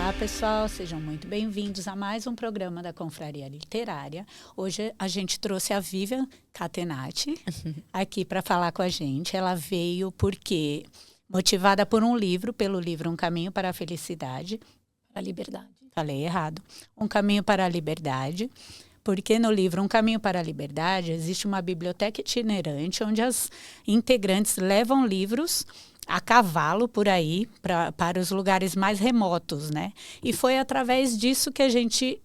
Olá, pessoal, sejam muito bem-vindos a mais um programa da Confraria Literária. Hoje a gente trouxe a Vivian Catenati aqui para falar com a gente. Ela veio porque, motivada por um livro, pelo livro Um Caminho para a Felicidade. A liberdade. Falei errado. Um Caminho para a Liberdade. Porque no livro Um Caminho para a Liberdade existe uma biblioteca itinerante onde as integrantes levam livros a cavalo por aí para os lugares mais remotos, né? E foi através disso que a gente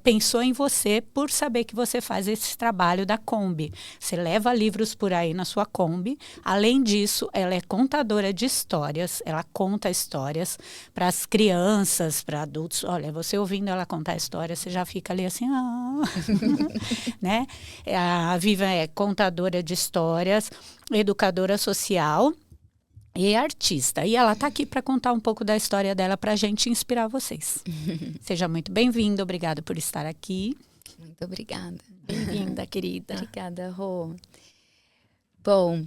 pensou em você, por saber que você faz esse trabalho da Kombi. Você leva livros por aí na sua Kombi. Além disso, ela é contadora de histórias. Ela conta histórias para as crianças, para adultos. Olha, você ouvindo ela contar histórias, você já fica ali assim, né? A Vivian é contadora de histórias, educadora social e artista. E ela está aqui para contar um pouco da história dela para a gente inspirar vocês. Seja muito bem-vinda, obrigada por estar aqui. Muito obrigada. Bem-vinda, querida. Obrigada, Rô. Bom,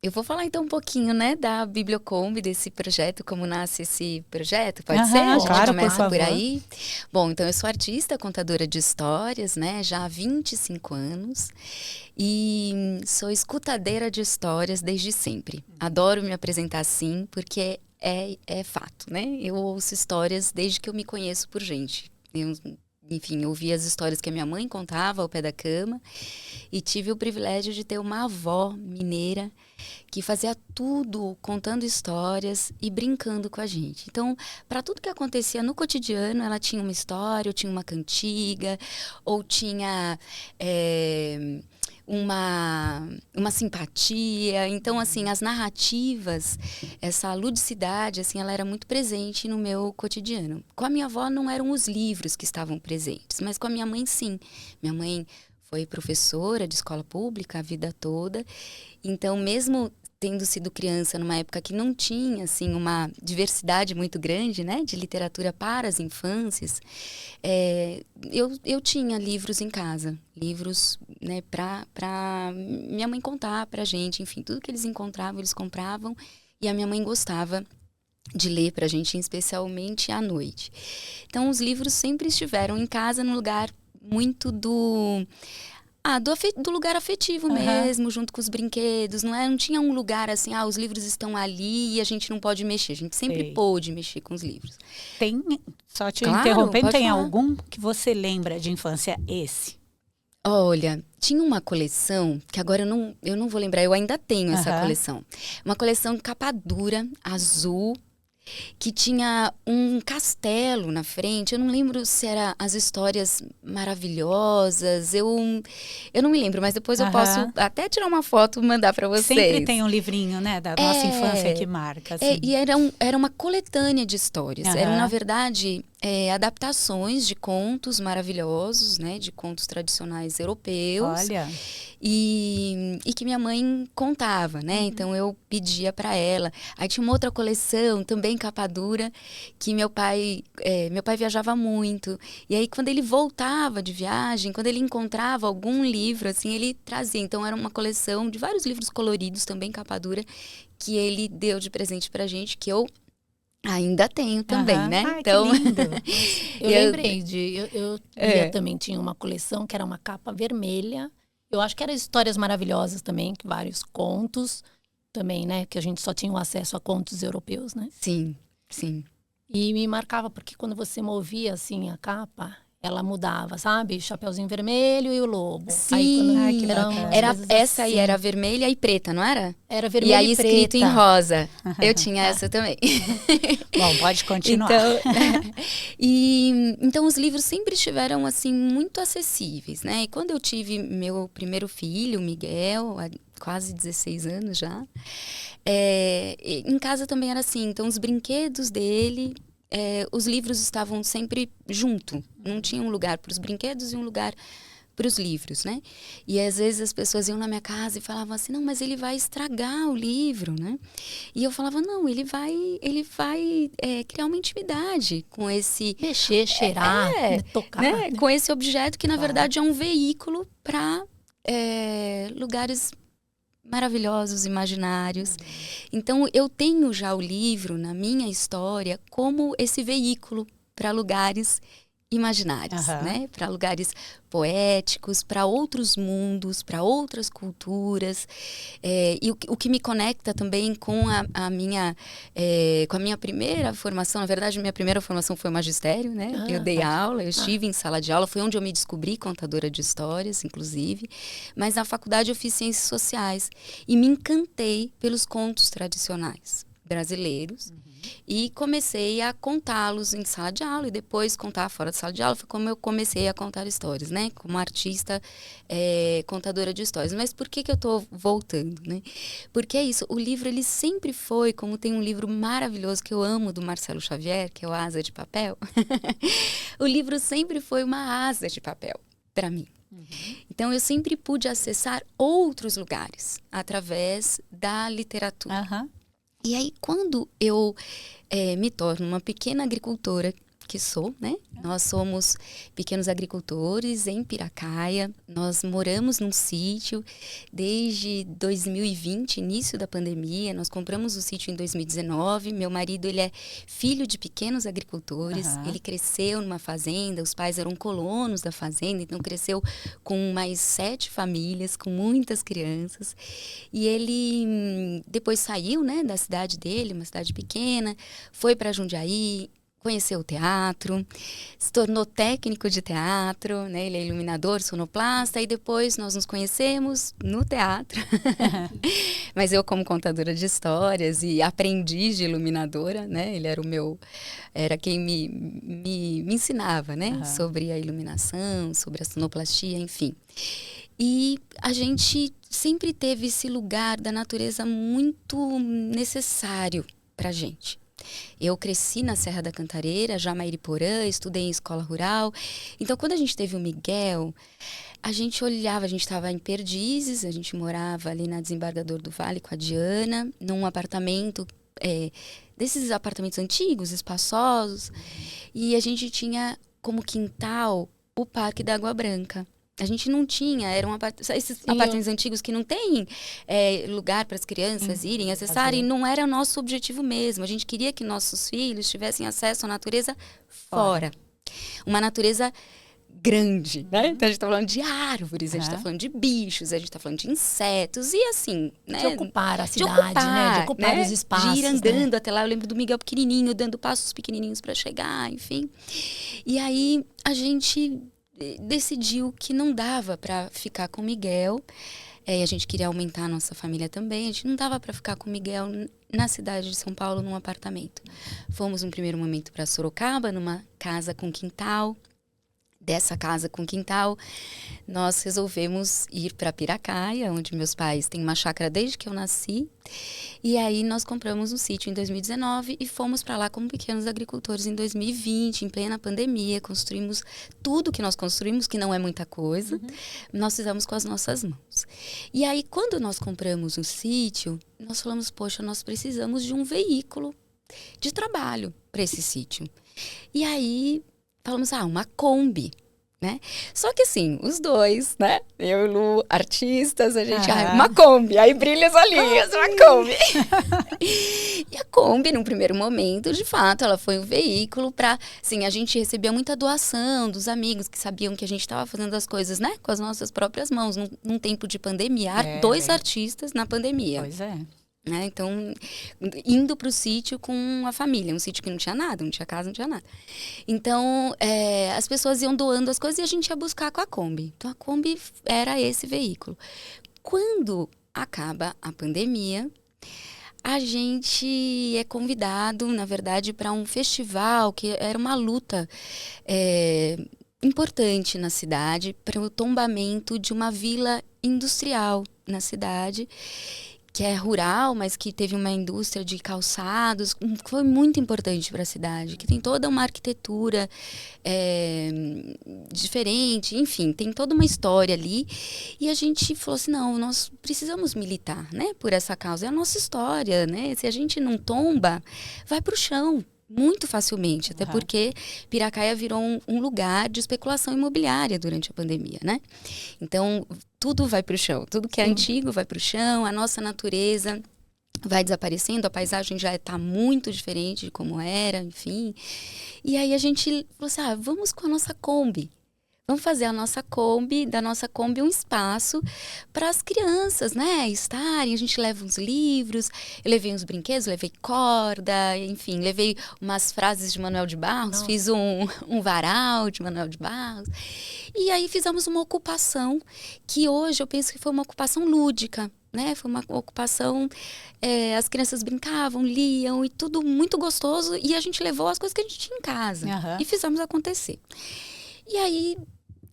eu vou falar então um pouquinho, né, da Bibliocombi, desse projeto, como nasce esse projeto, pode ser? A gente claro, começa por aí. Bom, então eu sou artista, contadora de histórias, né, já há 25 anos. E sou escutadeira de histórias desde sempre. Adoro me apresentar assim, porque é fato, né? Eu ouço histórias desde que eu me conheço por gente. Enfim, eu ouvi as histórias que a minha mãe contava ao pé da cama e tive o privilégio de ter uma avó mineira que fazia tudo contando histórias e brincando com a gente. Então, para tudo que acontecia no cotidiano, ela tinha uma história, ou tinha uma cantiga, ou tinha uma simpatia. Então, assim, as narrativas, essa ludicidade, assim, ela era muito presente no meu cotidiano. Com a minha avó não eram os livros que estavam presentes, mas com a minha mãe, sim. Minha mãe foi professora de escola pública a vida toda. Então, mesmo tendo sido criança numa época que não tinha, assim, uma diversidade muito grande, né, de literatura para as infâncias, eu tinha livros em casa, livros, né, para minha mãe contar pra gente, enfim, tudo que eles encontravam, eles compravam, e a minha mãe gostava de ler pra gente, especialmente à noite. Então, os livros sempre estiveram em casa, num lugar muito do lugar afetivo mesmo, junto com os brinquedos, não tinha um lugar assim, os livros estão ali e a gente não pode mexer. A gente sempre pôde mexer com os livros. Só te interrompendo, tem algum que você lembra de infância esse? Olha, tinha uma coleção, que agora eu não vou lembrar, eu ainda tenho essa coleção. Uma coleção de capa dura, azul, que tinha um castelo na frente. Eu não lembro se era As Histórias Maravilhosas, eu não me lembro, mas depois eu posso até tirar uma foto e mandar para vocês. Sempre tem um livrinho, né, da nossa infância que marca. Assim. E era uma coletânea de histórias. Eram, na verdade, adaptações de contos maravilhosos, né, de contos tradicionais europeus. Olha. E que minha mãe contava, né? Então eu pedia para ela. Aí tinha uma outra coleção, também capa dura, que meu pai viajava muito. E aí quando ele voltava de viagem, quando ele encontrava algum livro, assim, ele trazia. Então era uma coleção de vários livros coloridos, também capa dura, que ele deu de presente pra gente, que eu ainda tenho também, né? Ai, então, que lindo. Eu lembrei eu também tinha uma coleção que era uma capa vermelha. Eu acho que eram histórias maravilhosas também, vários contos também, né? Que a gente só tinha acesso a contos europeus, né? Sim, sim. E me marcava, porque quando você movia, assim, a capa, ela mudava, sabe? Chapeuzinho vermelho e o lobo. Sim, essa aí era vermelha e preta, não era? Era vermelha e preta. E aí escrito em rosa. Eu tinha essa também. Bom, pode continuar. Então os livros sempre estiveram, assim, muito acessíveis, né? E quando eu tive meu primeiro filho, Miguel, há quase 16 anos já, em casa também era assim. Então os brinquedos dele... os livros estavam sempre junto. Não tinha um lugar para os brinquedos e um lugar para os livros, né? E às vezes as pessoas iam na minha casa e falavam assim, não, mas ele vai estragar o livro, né? E eu falava, não, ele vai criar uma intimidade com esse... Mexer, cheirar, tocar. Né? Com esse objeto que, na verdade, é um veículo para lugares maravilhosos, imaginários. Então, eu tenho já o livro, na minha história, como esse veículo para lugares imaginários, né? Para lugares poéticos, para outros mundos, para outras culturas. E o que me conecta também com a minha primeira formação, na verdade, minha primeira formação foi o magistério, né? Eu dei aula, eu estive em sala de aula, foi onde eu me descobri contadora de histórias, inclusive. Mas na faculdade eu fiz ciências sociais e me encantei pelos contos tradicionais brasileiros. E comecei a contá-los em sala de aula e depois contar fora de sala de aula. Foi como eu comecei a contar histórias, né? Como artista, contadora de histórias. Mas por que eu estou voltando, né? Porque é isso, o livro ele sempre foi, como tem um livro maravilhoso que eu amo do Marcelo Xavier, que é o Asa de Papel. O livro sempre foi uma asa de papel para mim. Então eu sempre pude acessar outros lugares através da literatura. E aí, quando eu me torno uma pequena agricultora, que sou, né? Nós somos pequenos agricultores em Piracaia. Nós moramos num sítio desde 2020, início da pandemia. Nós compramos o sítio em 2019. Meu marido, ele é filho de pequenos agricultores. Ele cresceu numa fazenda. Os pais eram colonos da fazenda. Então, cresceu com mais 7 famílias, com muitas crianças. E ele depois saiu, né, da cidade dele, uma cidade pequena. Foi para Jundiaí. Conheceu o teatro, se tornou técnico de teatro, né? Ele é iluminador, sonoplasta, e depois nós nos conhecemos no teatro. Mas eu como contadora de histórias e aprendiz de iluminadora, né? Ele era quem me ensinava, né? Sobre a iluminação, sobre a sonoplastia, enfim. E a gente sempre teve esse lugar da natureza muito necessário pra gente. Eu cresci na Serra da Cantareira, Jamairiporã, estudei em escola rural. Então, quando a gente teve o Miguel, a gente olhava, a gente estava em Perdizes, a gente morava ali na Desembargador do Vale com a Diana, num apartamento, desses apartamentos antigos, espaçosos. E a gente tinha como quintal o Parque da Água Branca. A gente não tinha, eram esses apartamentos antigos que não tem lugar para as crianças irem, acessarem, e não era o nosso objetivo mesmo. A gente queria que nossos filhos tivessem acesso à natureza fora. Uma natureza grande, né? Então a gente está falando de árvores, a gente está falando de bichos, a gente está falando de insetos e assim, né? De ocupar a cidade, né? De ocupar os espaços. De ir andando até lá. Eu lembro do Miguel pequenininho, dando passos pequenininhos para chegar, enfim. E aí a gente decidiu que não dava para ficar com o Miguel. A gente queria aumentar a nossa família também. A gente não dava para ficar com o Miguel na cidade de São Paulo, num apartamento. Fomos, no primeiro momento, para Sorocaba, numa casa com quintal. Dessa casa com quintal, nós resolvemos ir para Piracaia, onde meus pais têm uma chácara desde que eu nasci. E aí nós compramos um sítio em 2019 e fomos para lá como pequenos agricultores em 2020, em plena pandemia. Construímos tudo que nós construímos, que não é muita coisa, nós fizemos com as nossas mãos. E aí, quando nós compramos o sítio, nós falamos, poxa, nós precisamos de um veículo de trabalho para esse sítio. E aí falamos, uma Kombi, né? Só que assim, os dois, né? Eu e o Lu, artistas, a gente, uma Kombi, aí brilha os olhinhos, uma Kombi. E a Kombi, num primeiro momento, de fato, ela foi um veículo para, assim, a gente recebia muita doação dos amigos que sabiam que a gente estava fazendo as coisas, né? Com as nossas próprias mãos, num tempo de pandemia. Dois artistas na pandemia. Pois é. Né? Então, indo para o sítio com a família, um sítio que não tinha nada, não tinha casa, não tinha nada. Então, as pessoas iam doando as coisas e a gente ia buscar com a Kombi. Então, a Kombi era esse veículo. Quando acaba a pandemia, a gente é convidado, na verdade, para um festival que era uma luta importante na cidade para o tombamento de uma vila industrial na cidade, que é rural, mas que teve uma indústria de calçados, que foi muito importante para a cidade, que tem toda uma arquitetura diferente, enfim, tem toda uma história ali. E a gente falou assim, não, nós precisamos militar, né, por essa causa. É a nossa história, né? Se a gente não tomba, vai para o chão. Muito facilmente, até porque Piracaia virou um lugar de especulação imobiliária durante a pandemia, né? Então, tudo vai para o chão. Tudo que é antigo vai para o chão, a nossa natureza vai desaparecendo, a paisagem já está muito diferente de como era, enfim. E aí a gente falou assim, vamos com a nossa Kombi. Vamos fazer da nossa Kombi um espaço para as crianças, né, estarem. A gente leva uns livros, eu levei uns brinquedos, levei corda, enfim, levei umas frases de Manuel de Barros, fiz um varal de Manuel de Barros. E aí fizemos uma ocupação que hoje eu penso que foi uma ocupação lúdica, né? Foi uma ocupação, as crianças brincavam, liam e tudo muito gostoso. E a gente levou as coisas que a gente tinha em casa e fizemos acontecer. E aí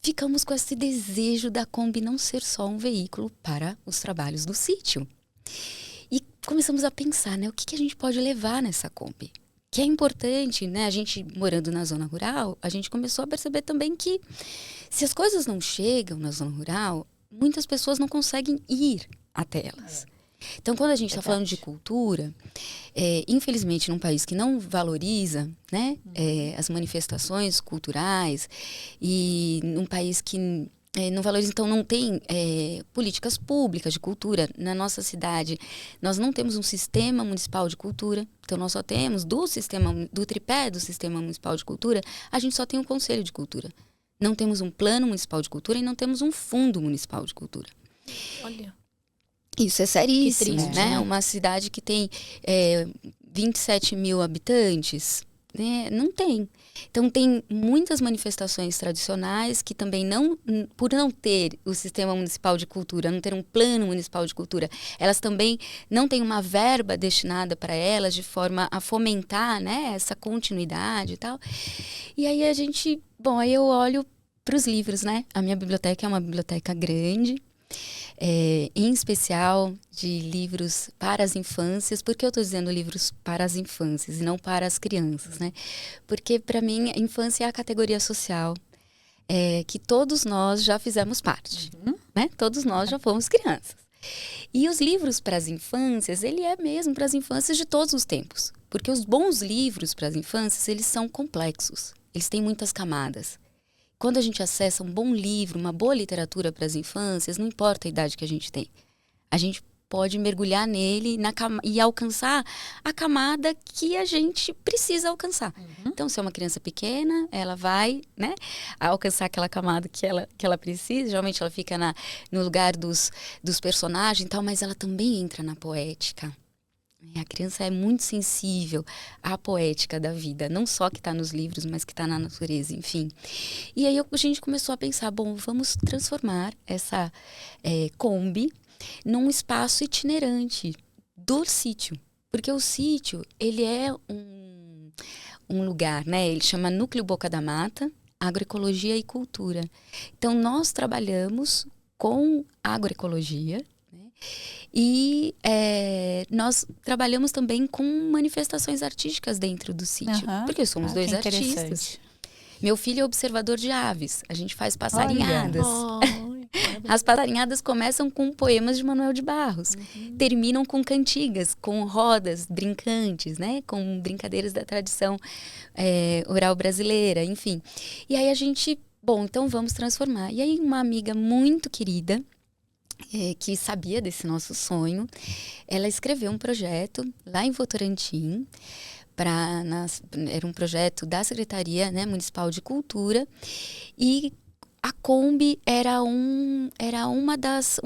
ficamos com esse desejo da Kombi não ser só um veículo para os trabalhos do sítio. E começamos a pensar, né, o que a gente pode levar nessa Kombi? Que é importante, né? A gente morando na zona rural, a gente começou a perceber também que se as coisas não chegam na zona rural, muitas pessoas não conseguem ir até elas. Então, quando a gente está falando de cultura, infelizmente, num país que não valoriza, né, as manifestações culturais, e num país que não valoriza, então não tem políticas públicas de cultura. Na nossa cidade, nós não temos um sistema municipal de cultura, então nós só temos do tripé do sistema municipal de cultura, a gente só tem um conselho de cultura. Não temos um plano municipal de cultura e não temos um fundo municipal de cultura. Olha. Isso é seríssimo, triste, né? Uma cidade que tem 27 mil habitantes, né? Não tem. Então, tem muitas manifestações tradicionais que também por não ter o sistema municipal de cultura, não ter um plano municipal de cultura, elas também não têm uma verba destinada para elas de forma a fomentar, né, essa continuidade e tal. E aí aí eu olho para os livros, né? A minha biblioteca é uma biblioteca grande, em especial de livros para as infâncias. Por que eu estou dizendo livros para as infâncias e não para as crianças, né? Porque, para mim, a infância é a categoria social que todos nós já fizemos parte, né? Todos nós já fomos crianças. E os livros para as infâncias, ele é mesmo para as infâncias de todos os tempos. Porque os bons livros para as infâncias, eles são complexos. Eles têm muitas camadas. Quando a gente acessa um bom livro, uma boa literatura para as infâncias, não importa a idade que a gente tem. A gente pode mergulhar nele e alcançar a camada que a gente precisa alcançar. Então, se é uma criança pequena, ela vai, né, alcançar aquela camada que ela precisa. Geralmente ela fica no lugar dos personagens e tal, mas ela também entra na poética. A criança é muito sensível à poética da vida, não só que está nos livros, mas que está na natureza, enfim. E aí a gente começou a pensar, vamos transformar essa Kombi num espaço itinerante do sítio. Porque o sítio, ele é um lugar, né? Ele chama Núcleo Boca da Mata, Agroecologia e Cultura. Então, nós trabalhamos com agroecologia, e nós trabalhamos também com manifestações artísticas dentro do sítio. Porque somos dois artistas. Meu filho é observador de aves. A gente faz passarinhadas. As passarinhadas começam com poemas de Manuel de Barros. Terminam com cantigas, com rodas brincantes, né? Com brincadeiras da tradição oral brasileira, enfim. E aí a gente, então vamos transformar. E aí uma amiga muito querida, que sabia desse nosso sonho, ela escreveu um projeto lá em Votorantim, era um projeto da Secretaria, né, Municipal de Cultura, e a Kombi era um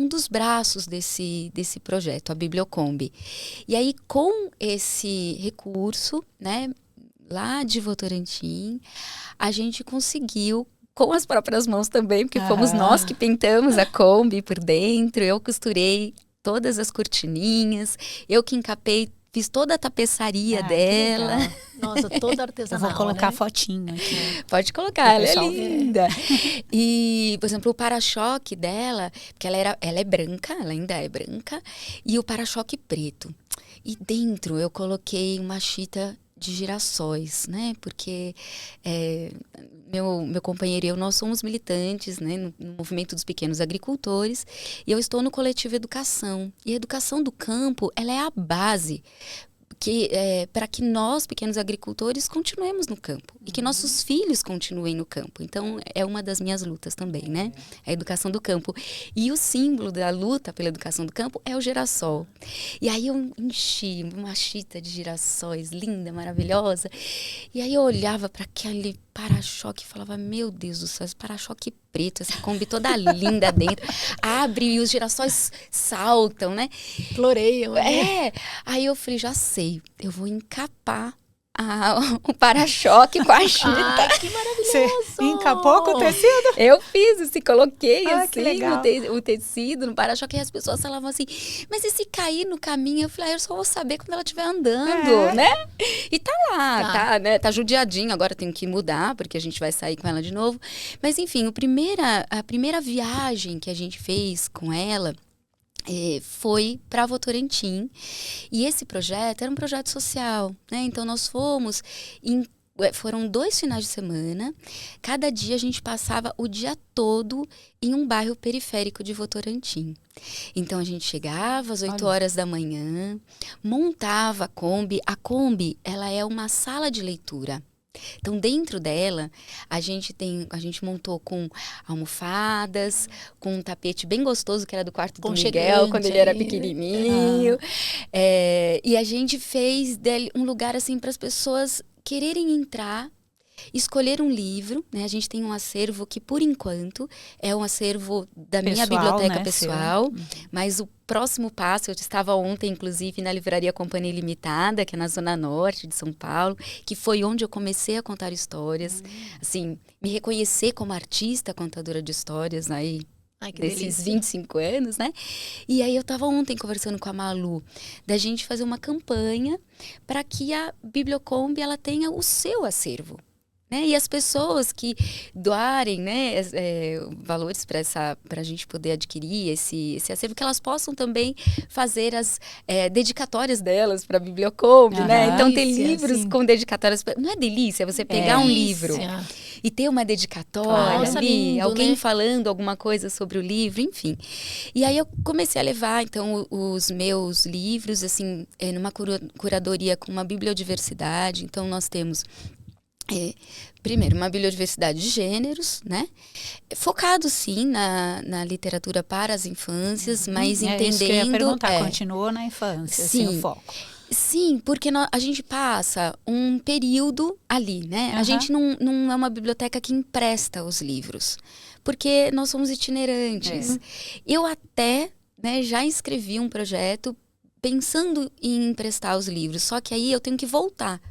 dos braços desse projeto, a Bibliokombi. E aí, com esse recurso, né, lá de Votorantim, a gente conseguiu, com as próprias mãos também, porque fomos nós que pintamos a Kombi por dentro. Eu costurei todas as cortininhas, eu que encapei, fiz toda a tapeçaria dela. Nossa, toda artesanal. Eu vou colocar né? fotinho aqui. Pode colocar, ela é linda. E, por exemplo, o para-choque dela, porque ela é branca, ela ainda é branca, e o para-choque preto. E dentro eu coloquei uma chita de girassóis, né? Porque meu companheiro e eu, nós somos militantes, né, no movimento dos pequenos agricultores, e eu estou no coletivo Educação. E a educação do campo, ela é a base para que nós, pequenos agricultores, continuemos no campo e que nossos filhos continuem no campo. Então, é uma das minhas lutas também, né? A educação do campo. E o símbolo da luta pela educação do campo é o girassol. E aí eu enchi uma chita de girassóis, linda, maravilhosa. E aí eu olhava para aquele para-choque e falava, meu Deus do céu, esse para-choque preto, essa Kombi toda linda dentro, abre e os girassóis saltam, né? Floreiam. Aí eu falei, já sei, eu vou encapar o para-choque com a chita. Ai, que maravilhoso! Você encapou com o tecido? Eu fiz, assim, coloquei Que legal. o tecido no para-choque e as pessoas falavam assim, mas e se cair no caminho? Eu falei, eu só vou saber quando ela estiver andando, né? E tá lá, né? Tá judiadinho, agora tenho que mudar, porque a gente vai sair com ela de novo. Mas enfim, a primeira viagem que a gente fez com ela foi para Votorantim, e esse projeto era um projeto social, né? Então nós fomos foram 2 finais de semana, cada dia a gente passava o dia todo em um bairro periférico de Votorantim. Então a gente chegava às 8 horas da manhã, montava a Kombi, ela é uma sala de leitura. Então, dentro dela, a gente montou com almofadas, com um tapete bem gostoso, que era do quarto do Miguel, quando ele era pequenininho. E a gente fez dele um lugar, assim, para as pessoas quererem entrar, escolher um livro, né? A gente tem um acervo que, por enquanto, é um acervo da minha biblioteca, né, pessoal. Mas o próximo passo, eu estava ontem, inclusive, na Livraria Companhia Ilimitada, que é na Zona Norte de São Paulo, que foi onde eu comecei a contar histórias. Assim, me reconhecer como artista contadora de histórias aí, desses 25 anos, né? E aí eu estava ontem conversando com a Malu, da gente fazer uma campanha para que a Bibliocombi, ela tenha o seu acervo. Né? E as pessoas que doarem, né, valores para a gente poder adquirir esse acervo, que elas possam também fazer as dedicatórias delas para a Bibliocombi, né? Então tem livros com dedicatórias. Não é delícia você pegar um livro e ter uma dedicatória ali, lindo, alguém, né, falando alguma coisa sobre o livro, enfim. E aí eu comecei a levar, então, os meus livros, assim, numa curadoria com uma bibliodiversidade. Então nós temos primeiro, uma bibliodiversidade de gêneros, né? Focado, sim, na literatura para as infâncias, mas entendendo... Isso que eu ia perguntar, continuou na infância, sim, assim, o foco. Sim, porque a gente passa um período ali, né? A gente não é uma biblioteca que empresta os livros, porque nós somos itinerantes. Eu até, né, já escrevi um projeto pensando em emprestar os livros, só que aí eu tenho que voltar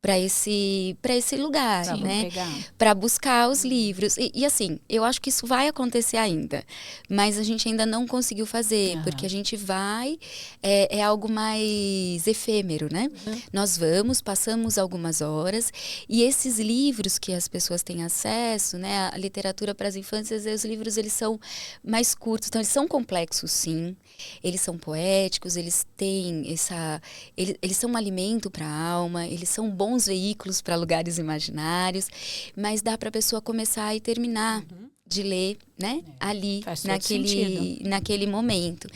para esse lugar, né? Para buscar os livros. E assim, eu acho que isso vai acontecer ainda, mas a gente ainda não conseguiu fazer, porque a gente vai, é algo mais efêmero, né? Nós passamos algumas horas, e esses livros que as pessoas têm acesso, né? A literatura para as infâncias, os livros, eles são mais curtos, então eles são complexos, sim. Eles são poéticos, eles têm eles são um alimento para a alma, eles são bons veículos para lugares imaginários, mas dá para a pessoa começar e terminar de ler, né? Ali, naquele momento.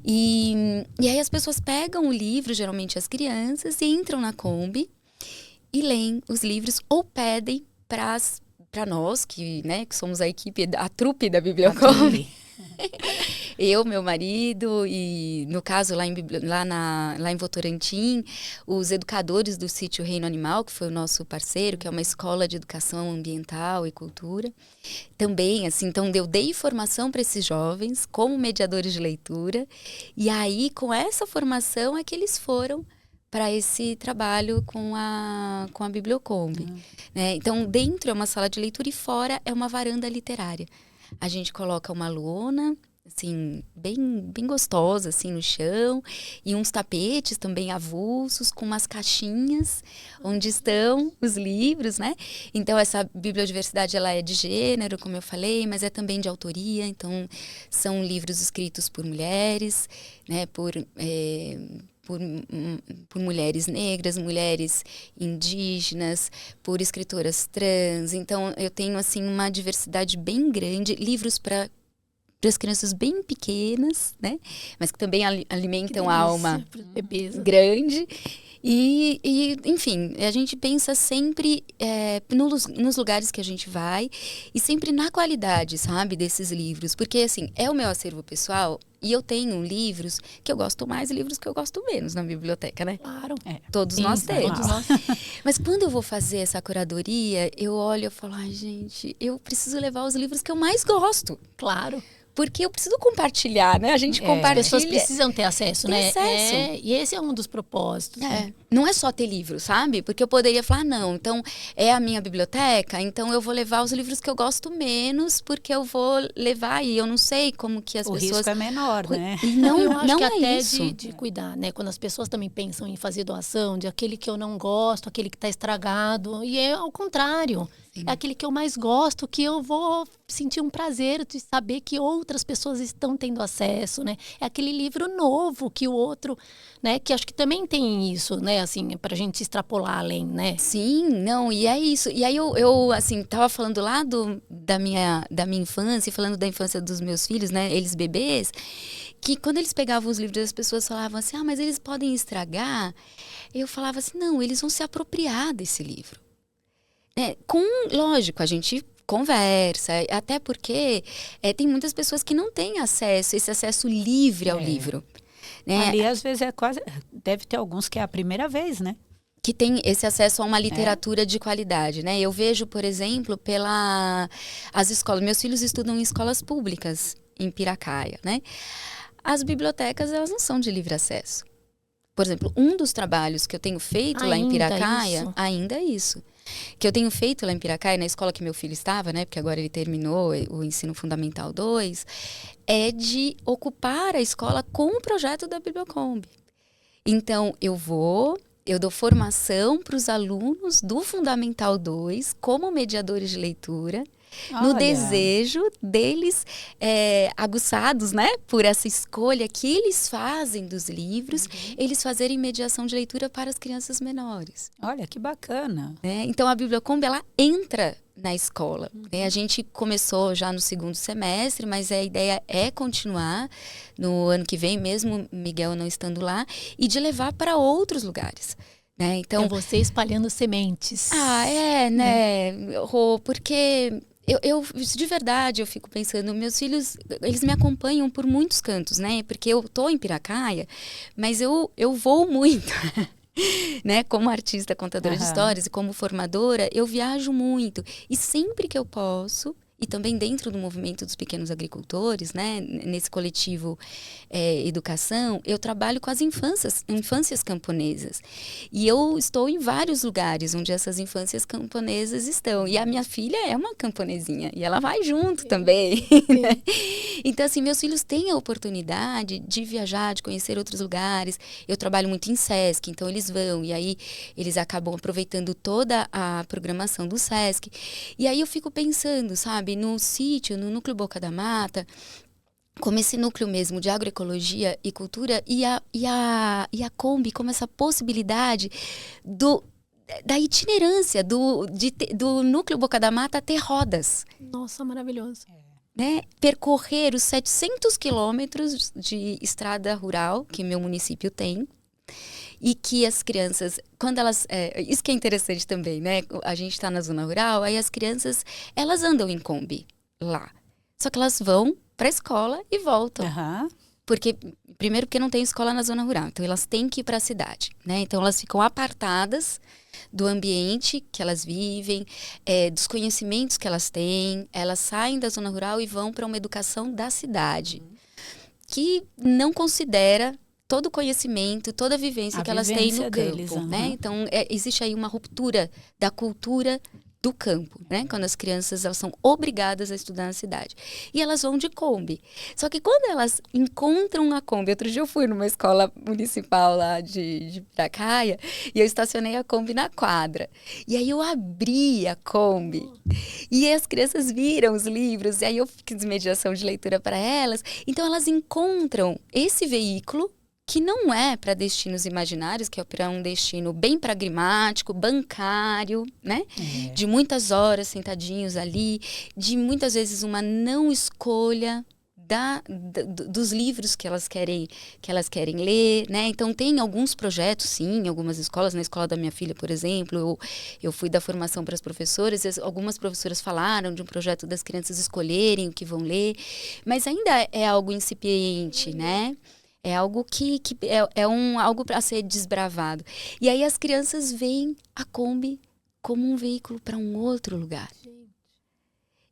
E aí as pessoas pegam o livro, geralmente as crianças, e entram na Kombi e leem os livros ou pedem para nós, que somos a equipe, a trupe da Bibliocombi. Eu, meu marido e, no caso, lá em Votorantim, os educadores do sítio Reino Animal, que foi o nosso parceiro, que é uma escola de educação ambiental e cultura. Também, assim, então eu dei formação para esses jovens como mediadores de leitura. E aí, com essa formação, é que eles foram para esse trabalho com a Bibliocombi. Né? Então, dentro é uma sala de leitura e fora é uma varanda literária. A gente coloca uma lona, assim, bem gostosa, assim, no chão, e uns tapetes também avulsos, com umas caixinhas onde estão os livros, né? Então, essa bibliodiversidade, ela é de gênero, como eu falei, mas é também de autoria. Então, são livros escritos por mulheres, né? Por mulheres negras, mulheres indígenas, por escritoras trans. Então, eu tenho, assim, uma diversidade bem grande, livros para as crianças bem pequenas, né? Mas que também alimentam a alma grande. Enfim, a gente pensa sempre nos lugares que a gente vai e sempre na qualidade, sabe, desses livros. Porque, assim, é o meu acervo pessoal e eu tenho livros que eu gosto mais e livros que eu gosto menos na biblioteca, né? Claro. Todos nós temos. Todos nós. Mas quando eu vou fazer essa curadoria, eu olho e falo, ai, gente, eu preciso levar os livros que eu mais gosto. Claro. Porque eu preciso compartilhar, né? A gente compartilha. As pessoas precisam ter acesso, né? Acesso. E esse é um dos propósitos. Né? Não é só ter livro, sabe? Porque eu poderia falar, não, então é a minha biblioteca, então eu vou levar os livros que eu gosto menos, porque eu vou levar e eu não sei como que as pessoas... O risco é menor, né? Eu acho que é até isso. de cuidar, né? Quando as pessoas também pensam em fazer doação, de aquele que eu não gosto, aquele que está estragado, e é ao contrário. Sim. É aquele que eu mais gosto, que eu vou sentir um prazer de saber que outras pessoas estão tendo acesso, né? É aquele livro novo que o outro, né? Que acho que também tem isso, né? Assim, pra gente extrapolar além, né? Sim, não, e é isso. E aí eu assim, tava falando lá da minha infância, falando da infância dos meus filhos, né? Eles bebês, que quando eles pegavam os livros, as pessoas falavam assim, mas eles podem estragar. Eu falava assim, não, eles vão se apropriar desse livro. Lógico, a gente conversa, até porque tem muitas pessoas que não têm esse acesso livre ao livro. Né? Ali, às vezes, deve ter alguns que é a primeira vez, né? Que tem esse acesso a uma literatura de qualidade, né? Eu vejo, por exemplo, as escolas. Meus filhos estudam em escolas públicas, em Piracaia, né? As bibliotecas, elas não são de livre acesso. Por exemplo, um dos trabalhos que eu tenho feito lá em Piracaia, ainda é isso. Que eu tenho feito lá em Piracaia, na escola que meu filho estava, né? Porque agora ele terminou o ensino fundamental 2, é de ocupar a escola com o projeto da Bibliocombi. Então, eu dou formação para os alunos do Fundamental 2 como mediadores de leitura, no desejo deles aguçados, né, por essa escolha que eles fazem dos livros, eles fazerem mediação de leitura para as crianças menores. Olha, que bacana. Então, a Bibliocombi, ela entra na escola. A gente começou já no segundo semestre, mas a ideia é continuar no ano que vem, mesmo Miguel não estando lá, e de levar para outros lugares. Então, você espalhando sementes. Né, Rô, porque... Eu, de verdade, eu fico pensando, meus filhos, eles me acompanham por muitos cantos, né? Porque eu tô em Piracaia, mas eu vou muito, né? Como artista, contadora de histórias e como formadora, eu viajo muito. E sempre que eu posso, e também dentro do movimento dos pequenos agricultores, né? Nesse coletivo Educação, eu trabalho com as infâncias camponesas. E eu estou em vários lugares onde essas infâncias camponesas estão. E a minha filha é uma camponesinha, e ela vai junto também. Né? Então, assim, meus filhos têm a oportunidade de viajar, de conhecer outros lugares. Eu trabalho muito em Sesc, então eles vão, e aí eles acabam aproveitando toda a programação do Sesc. E aí eu fico pensando, sabe, no sítio, no Núcleo Boca da Mata, como esse núcleo mesmo de agroecologia e cultura, e a Kombi como essa possibilidade da itinerância, do Núcleo Boca da Mata ter rodas. Nossa, maravilhoso. Né? Percorrer os 700 quilômetros de estrada rural que meu município tem. E que as crianças, quando elas... isso que é interessante também, né? A gente está na zona rural, aí as crianças, elas andam em Kombi lá. Só que elas vão para a escola e voltam. Primeiro porque não tem escola na zona rural, então elas têm que ir para a cidade, né? Então elas ficam apartadas do ambiente que elas vivem, dos conhecimentos que elas têm. Elas saem da zona rural e vão para uma educação da cidade, que não considera todo o conhecimento, toda a vivência que elas têm no campo, né? Então, existe aí uma ruptura da cultura do campo, né? Quando as crianças, elas são obrigadas a estudar na cidade. E elas vão de Kombi. Só que quando elas encontram a Kombi... Outro dia eu fui numa escola municipal lá de Piracaia e eu estacionei a Kombi na quadra. E aí eu abri a Kombi e as crianças viram os livros e aí eu fiz mediação de leitura para elas. Então, elas encontram esse veículo que não é para destinos imaginários, que é para um destino bem pragmático, bancário, né? De muitas horas sentadinhos ali, de muitas vezes uma não escolha dos livros que elas querem ler, né? Então tem alguns projetos, sim, em algumas escolas. Na escola da minha filha, por exemplo, eu fui dar formação para as professoras, e algumas professoras falaram de um projeto das crianças escolherem o que vão ler, mas ainda é algo incipiente, né? É algo que algo para ser desbravado. E aí as crianças veem a Kombi como um veículo para um outro lugar.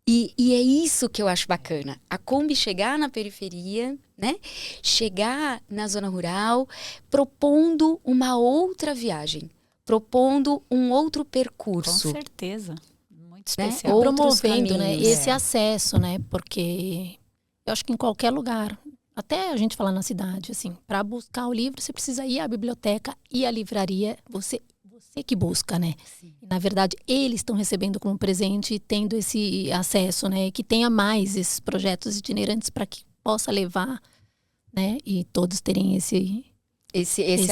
E é isso que eu acho bacana. A Kombi chegar na periferia, né? Chegar na zona rural, propondo uma outra viagem, propondo um outro percurso. Com certeza. Muito Né? especial. Promovendo, né, esse acesso, né? Porque eu acho que em qualquer lugar, até a gente falar na cidade, assim, para buscar o livro, você precisa ir à biblioteca e à livraria, você que busca, né? Sim. Na verdade, eles estão recebendo como presente e tendo esse acesso, né? Que tenha mais esses projetos itinerantes para que possa levar, né? E todos terem esse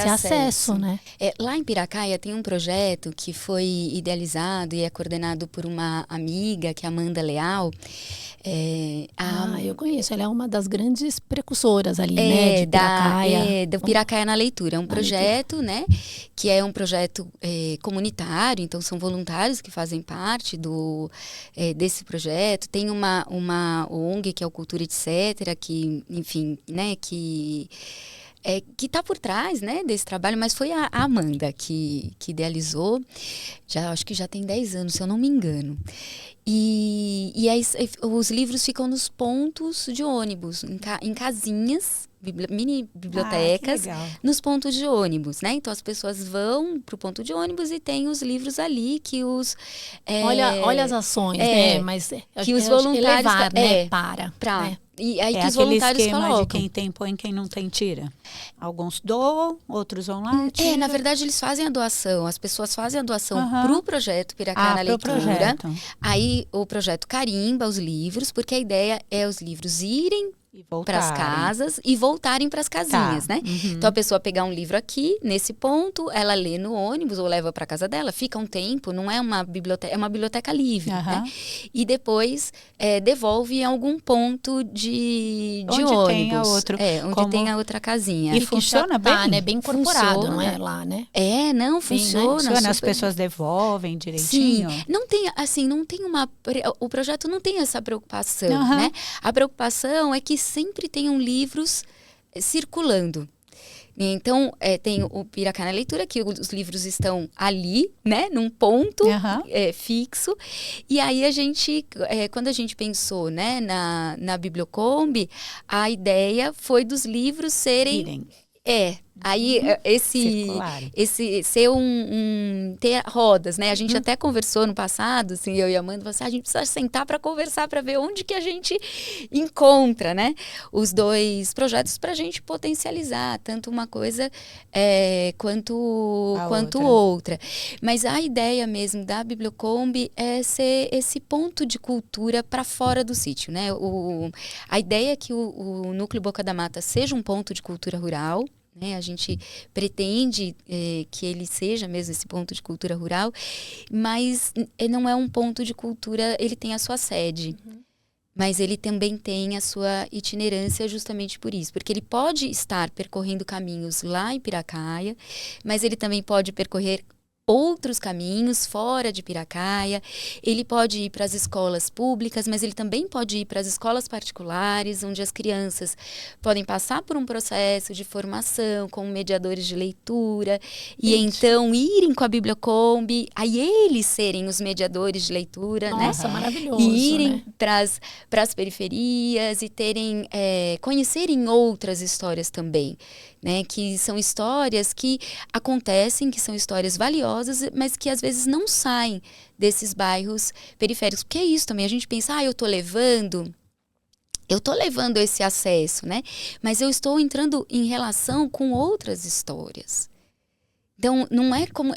acesso, né? Lá em Piracaia tem um projeto que foi idealizado e é coordenado por uma amiga, que é Amanda Leal. Eu conheço. Ela é uma das grandes precursoras ali, né? De Piracaia. Do Piracaia na Leitura. É um projeto, né? Que é um projeto comunitário. Então, são voluntários que fazem parte desse projeto. Tem uma ONG, que é o Cultura Etc., que, enfim, né? Que está por trás, né, desse trabalho, mas foi a Amanda que idealizou. Acho que já tem 10 anos, se eu não me engano. E aí, os livros ficam nos pontos de ônibus, em casinhas, mini bibliotecas, nos pontos de ônibus, né? Então, as pessoas vão para o ponto de ônibus e tem os livros ali que os... Olha as ações, né? Mas que os voluntários... levar, né? Né? E aí que os aquele voluntários esquema colocam. de quem tem põe, quem não tem tira. Alguns doam, outros vão lá, tira. Na verdade, eles fazem a doação. As pessoas fazem a doação pro projeto Piracaia na Leitura. Projeto. Aí o projeto carimba os livros, porque a ideia é os livros irem para as casas e voltarem para as casinhas, né? Uhum. Então a pessoa pegar um livro aqui, nesse ponto, ela lê no ônibus ou leva para casa dela, fica um tempo, não é uma biblioteca, é uma biblioteca livre, né? E depois devolve em algum ponto de onde ônibus. Tem a outro, onde tem a outra casinha. E funciona bem, né? Bem incorporado, não é lá, né? Funciona. Funciona, as pessoas devolvem direitinho. Sim, não tem o projeto não tem essa preocupação, né? A preocupação é que sempre tenham livros circulando. Então, tem o Piracaia na Leitura, que os livros estão ali, né? Num ponto fixo. E aí, quando a gente pensou, né, na Bibliocombi, a ideia foi dos livros serem... Aí esse ser ter rodas, né? A gente até conversou no passado, assim, eu e a Amanda, a gente precisa sentar para conversar, para ver onde que a gente encontra, né? Os dois projetos para a gente potencializar tanto uma coisa quanto outra. Mas a ideia mesmo da Bibliocombi é ser esse ponto de cultura para fora do sítio, né? A ideia é que o Núcleo Boca da Mata seja um ponto de cultura rural. A gente pretende que ele seja mesmo esse ponto de cultura rural, mas não é um ponto de cultura, ele tem a sua sede, mas ele também tem a sua itinerância justamente por isso, porque ele pode estar percorrendo caminhos lá em Piracaia, mas ele também pode percorrer outros caminhos fora de Piracaia. Ele pode ir para as escolas públicas, mas ele também pode ir para as escolas particulares, onde as crianças podem passar por um processo de formação com mediadores de leitura e então irem com a Bibliocombi, aí eles serem os mediadores de leitura, Nossa, né? Maravilhoso, e irem, né? para as periferias e conhecerem outras histórias também, né? Que são histórias que acontecem, que são histórias valiosas, mas que às vezes não saem desses bairros periféricos. Porque é isso também, a gente pensa, eu tô levando esse acesso, né? Mas eu estou entrando em relação com outras histórias. Então, não é como...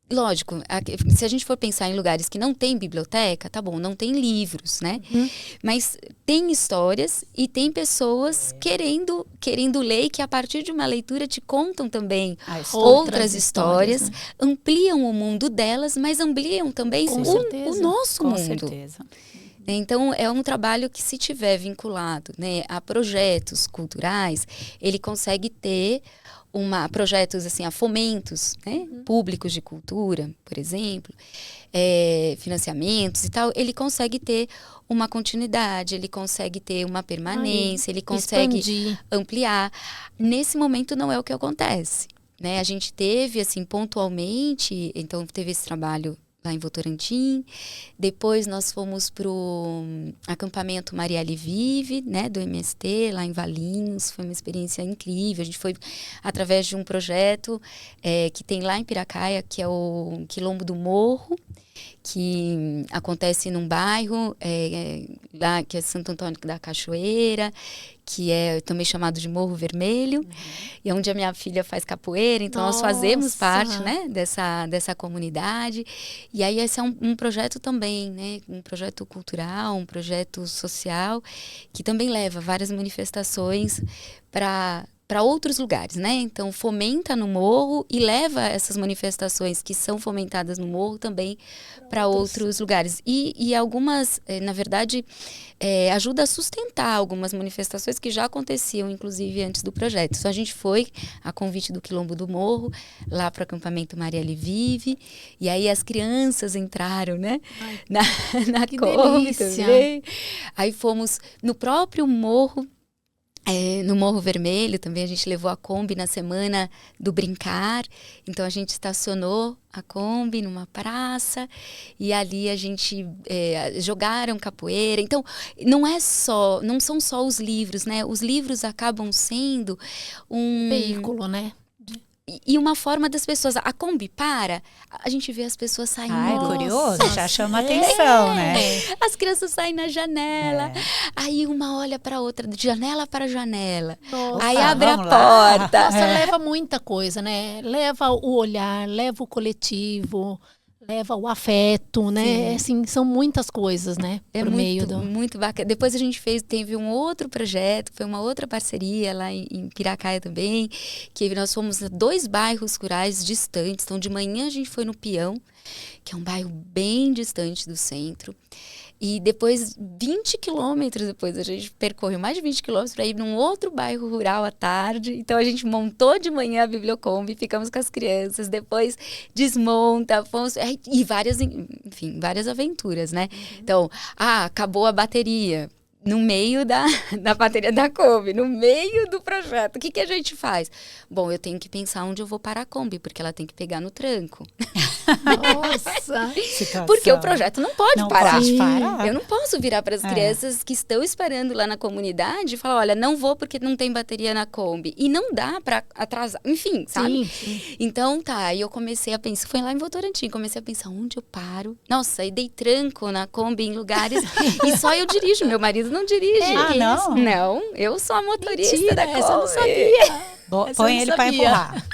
Lógico, se a gente for pensar em lugares que não tem biblioteca, tá bom, não tem livros, né? Mas tem histórias e tem pessoas querendo ler e que a partir de uma leitura te contam também outras histórias, né? Ampliam o mundo delas, mas ampliam também o nosso mundo. Com certeza. Então, é um trabalho que, se tiver vinculado, né, a projetos culturais, ele consegue ter projetos assim, a fomentos, né, públicos de cultura, por exemplo, financiamentos e tal, ele consegue ter uma continuidade, ele consegue ter uma permanência, ele consegue ampliar. Nesse momento não é o que acontece, né? A gente teve, assim, pontualmente, então teve esse trabalho lá em Votorantim. Depois nós fomos para o acampamento Marielle Vive, né, do MST, lá em Valinhos. Foi uma experiência incrível. A gente foi através de um projeto que tem lá em Piracaia, que é o Quilombo do Morro, que acontece num bairro lá, que é Santo Antônio da Cachoeira, que é também chamado de Morro Vermelho, e onde a minha filha faz capoeira, então nós fazemos parte, né, dessa comunidade. E aí esse é um projeto também, né, um projeto cultural, um projeto social, que também leva várias manifestações para outros lugares, né? Então, fomenta no morro e leva essas manifestações que são fomentadas no morro também para outros lugares. E algumas, na verdade, ajuda a sustentar algumas manifestações que já aconteciam, inclusive, antes do projeto. Então, a gente foi, a convite do Quilombo do Morro, lá para o acampamento Marielle Vive, e aí as crianças entraram, né? Na Kombi também. Aí fomos no próprio morro, no Morro Vermelho também. A gente levou a Kombi na semana do Brincar, então a gente estacionou a Kombi numa praça e ali a gente jogaram capoeira. Então não são só os livros, né? Os livros acabam sendo um veículo, né? E uma forma das pessoas. A Kombi a gente vê as pessoas saindo. É curioso, já chama atenção, né? As crianças saem na janela, aí uma olha para outra, de janela para janela. Nossa, aí abre a porta. Nossa, leva muita coisa, né? Leva o olhar, leva o coletivo, leva o afeto, né? Assim, são muitas coisas, né? Muito bacana. Depois a gente teve um outro projeto, foi uma outra parceria lá em Piracaia também, que nós fomos a 2 bairros rurais distantes. Então, de manhã a gente foi no Peão, que é um bairro bem distante do centro. E depois, 20 quilômetros depois, a gente percorreu mais de 20 quilômetros para ir num outro bairro rural à tarde. Então, a gente montou de manhã a Bibliocombi, ficamos com as crianças, depois desmonta, fomos... E várias aventuras, né? Então, acabou a bateria. No meio da bateria da Kombi, no meio do projeto. O que a gente faz? Bom, eu tenho que pensar onde eu vou parar a Kombi, porque ela tem que pegar no tranco. Nossa! Porque o projeto não pode parar. Pode parar. Eu não posso virar para as crianças que estão esperando lá na comunidade e falar, olha, não vou porque não tem bateria na Kombi. E não dá para atrasar. Enfim, sabe? Sim. Então, aí eu comecei a pensar, foi lá em Votorantim, comecei a pensar, onde eu paro? Nossa, e dei tranco na Kombi em lugares e só eu dirijo, meu marido não dirige. Não? Não, eu sou a motorista. Mentira, da Kombi. essa eu não sabia. Põe ele para empurrar.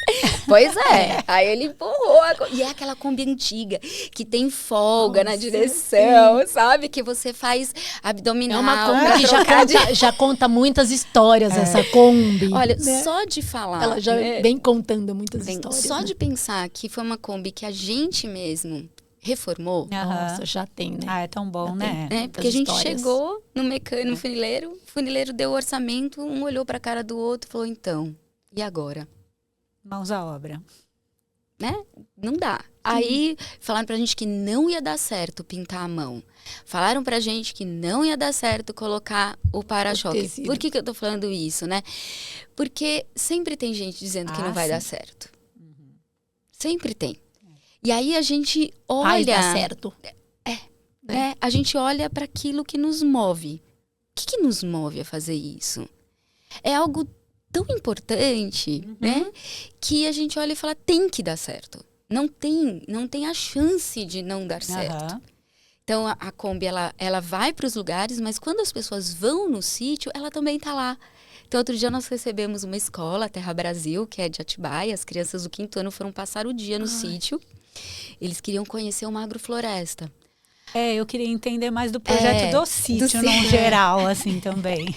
Pois é. Aí ele empurrou. E é aquela Kombi antiga, que tem folga na direção, sabe? Que você faz abdominal. É uma Kombi que já conta muitas histórias, essa Kombi. Olha, né? só de falar. Ela já vem contando muitas histórias. Só né? de pensar que foi uma Kombi que a gente mesmo reformou. Nossa, já tem, né? É tão bom, né? Porque a gente histórias. chegou no funileiro, o funileiro deu o orçamento, um olhou pra cara do outro e falou, então, e agora? Mãos à obra. Né? Não dá. Aí falaram pra gente que não ia dar certo pintar a mão. Falaram pra gente que não ia dar certo colocar o para-choque. Por que eu tô falando isso, né? Porque sempre tem gente dizendo que não vai dar certo. Sempre tem. E aí a gente olha... Vai dar certo. né? A gente olha para aquilo que nos move. O que nos move a fazer isso? É algo tão importante, né? Que a gente olha e fala, tem que dar certo. Não tem a chance de não dar certo. Então, a Kombi, ela vai para os lugares, mas quando as pessoas vão no sítio, ela também está lá. Então, outro dia nós recebemos uma escola, Terra Brasil, que é de Atibaia. As crianças do 5º ano foram passar o dia no sítio. Eles queriam conhecer uma agrofloresta. Eu queria entender mais do projeto do sítio, no geral, assim, também.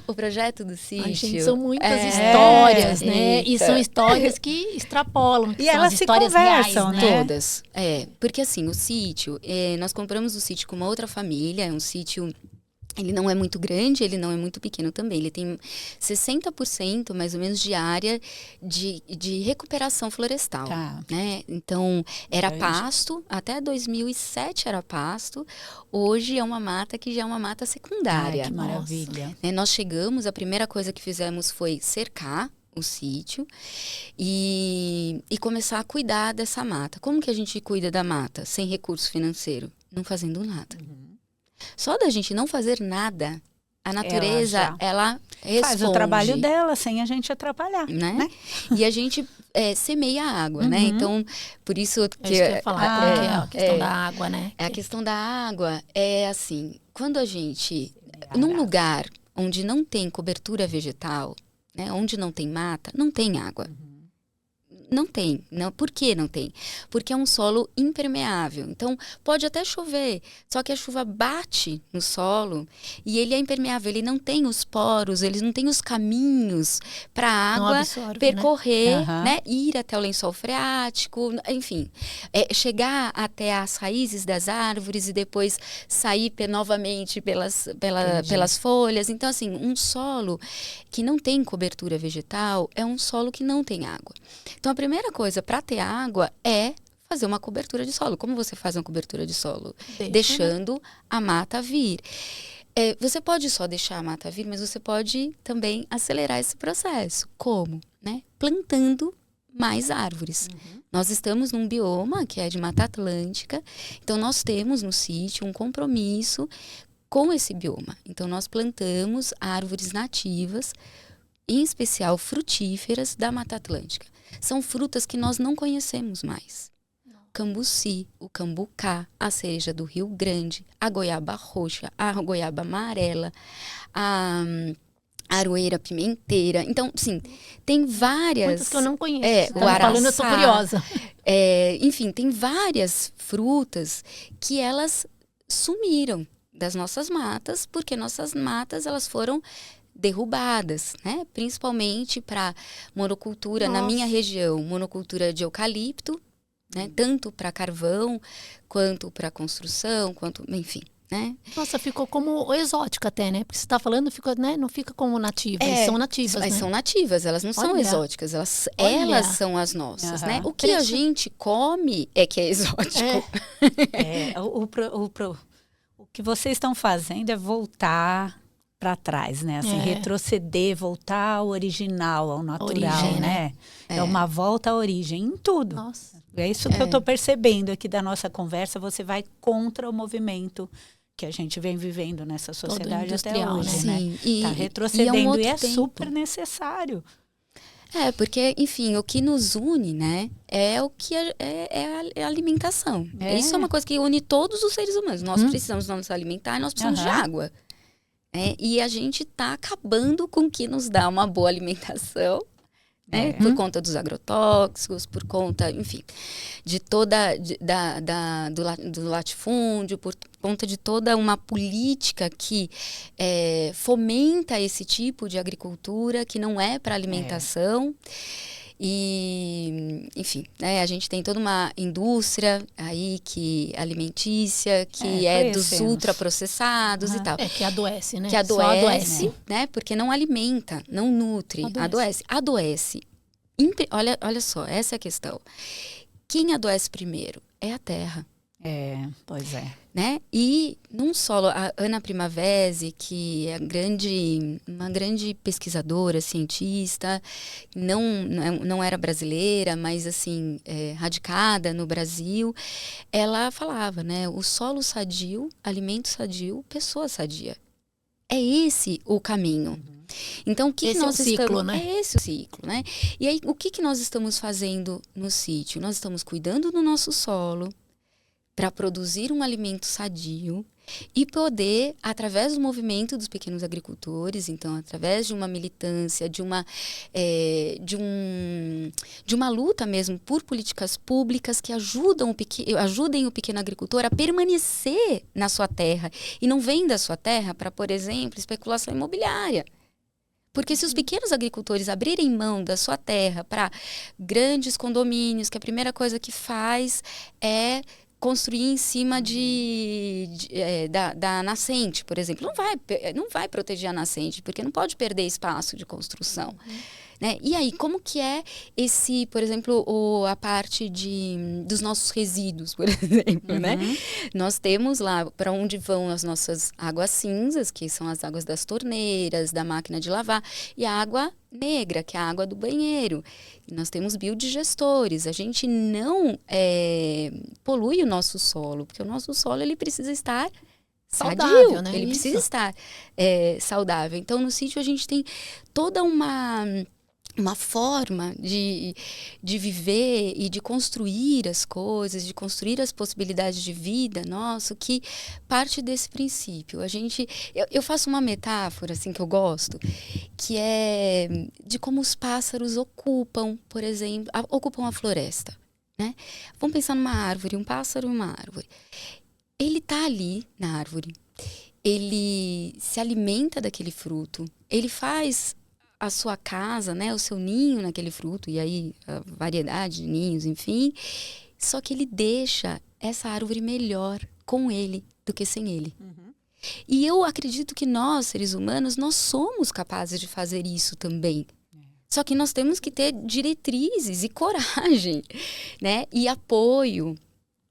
O projeto do sítio... Ai, gente, são muitas histórias, né? E são histórias que extrapolam. Que E são elas as se histórias conversam, reais, né? Todas. Porque assim, o sítio, nós compramos o sítio com uma outra família, é um sítio... Ele não é muito grande, ele não é muito pequeno também. Ele tem 60% mais ou menos de área de recuperação florestal. Tá. Né? Então, era Grande. pasto, até 2007 era pasto. Hoje é uma mata que já é uma mata secundária. Ai, que maravilha. Né? Nós chegamos, a primeira coisa que fizemos foi cercar o sítio e começar a cuidar dessa mata. Como que a gente cuida da mata sem recurso financeiro? Não fazendo nada. Só da gente não fazer nada, a natureza, ela responde. Faz o trabalho dela sem a gente atrapalhar. Né? E a gente semeia a água, né? Então, por isso que... É isso que eu ia falar, como que é a questão da água, né? A questão da água é assim, quando a gente... Num lugar onde não tem cobertura vegetal, né? Onde não tem mata, não tem água. Não tem. Não. Por que não tem? Porque é um solo impermeável. Então, pode até chover, só que a chuva bate no solo e ele é impermeável. Ele não tem os poros, ele não tem os caminhos para a água percorrer, né? Ir até o lençol freático, enfim. Chegar até as raízes das árvores e depois sair novamente pelas folhas. Então, assim, um solo que não tem cobertura vegetal é um solo que não tem água. Então, a primeira coisa para ter água é fazer uma cobertura de solo. Como você faz uma cobertura de solo? Deixando a mata vir. Você pode só deixar a mata vir, mas você pode também acelerar esse processo. Como? Né? Plantando mais árvores. Nós estamos num bioma que é de Mata Atlântica, então nós temos no sítio um compromisso com esse bioma. Então nós plantamos árvores nativas, em especial frutíferas da Mata Atlântica. São frutas que nós não conhecemos mais. Cambuci, o cambucá, a cereja do Rio Grande, a goiaba roxa, a goiaba amarela, a aroeira pimenteira. Então, sim, tem várias... Muitas que eu não conheço. O araçá, falando, eu tô curiosa. Enfim, tem várias frutas que elas sumiram das nossas matas, porque nossas matas elas foram derrubadas, né? Principalmente para monocultura, na minha região, monocultura de eucalipto, né? Tanto para carvão, quanto para construção, enfim, né? Nossa, ficou como exótica até, né? Porque você está falando, né? Não fica como nativa, elas são nativas, né? São nativas, elas não são exóticas, elas são as nossas, né? O que a gente come é que é exótico. O que vocês estão fazendo é voltar para trás, né? Assim, retroceder, voltar ao original, ao natural, origem, né? É uma volta à origem em tudo. Nossa. É isso que eu estou percebendo aqui da nossa conversa. Você vai contra o movimento que a gente vem vivendo nessa sociedade até hoje, né? Sim. Tá retrocedendo e é super necessário. Porque, enfim, o que nos une, né, é o que é a alimentação. Isso é uma coisa que une todos os seres humanos. Nós precisamos nos alimentar e nós precisamos de água. E a gente está acabando com o que nos dá uma boa alimentação, né? Por conta dos agrotóxicos, por conta, enfim, de toda do latifúndio, por conta de toda uma política que fomenta esse tipo de agricultura que não é para alimentação. E, enfim, né, a gente tem toda uma indústria aí alimentícia, que dos ultraprocessados e tal. Que adoece, né? Que adoece, né? Porque não alimenta, não nutre, adoece. Olha só, essa é a questão. Quem adoece primeiro? É a terra. Pois é. Né? E num solo, a Ana Primavesi, que é uma grande pesquisadora, cientista, não era brasileira, mas assim, radicada no Brasil, ela falava, né? O solo sadio, alimento sadio, pessoa sadia. É esse o caminho. Então, o que nós ciclo, né? É esse o ciclo, né? E aí, o que nós estamos fazendo no sítio? Nós estamos cuidando do nosso solo, para produzir um alimento sadio e poder, através do movimento dos pequenos agricultores, então, através de uma militância, de uma luta mesmo por políticas públicas que ajudem o pequeno agricultor a permanecer na sua terra e não venda a sua terra para, por exemplo, especulação imobiliária. Porque se os pequenos agricultores abrirem mão da sua terra para grandes condomínios, que a primeira coisa que faz é construir em cima da nascente, por exemplo. Não vai proteger a nascente, porque não pode perder espaço de construção. Né? E aí, como que é esse, por exemplo, a parte dos nossos resíduos, por exemplo, né? Nós temos lá para onde vão as nossas águas cinzas, que são as águas das torneiras, da máquina de lavar, e a água negra, que é a água do banheiro. Nós temos biodigestores. A gente não polui o nosso solo, porque o nosso solo ele precisa estar saudável, sadio, né? Ele precisa estar saudável. Então, no sítio, a gente tem toda uma forma de viver e de construir as coisas, de construir as possibilidades de vida nosso, que parte desse princípio. Eu faço uma metáfora assim, que eu gosto, que é de como os pássaros ocupam, por exemplo, ocupam a floresta. Né? Vamos pensar numa árvore, um pássaro e uma árvore. Ele está ali na árvore, ele se alimenta daquele fruto, ele faz a sua casa, né, o seu ninho naquele fruto, e aí a variedade de ninhos, enfim. Só que ele deixa essa árvore melhor com ele do que sem ele. E eu acredito que nós, seres humanos, nós somos capazes de fazer isso também. Só que nós temos que ter diretrizes e coragem, né, e apoio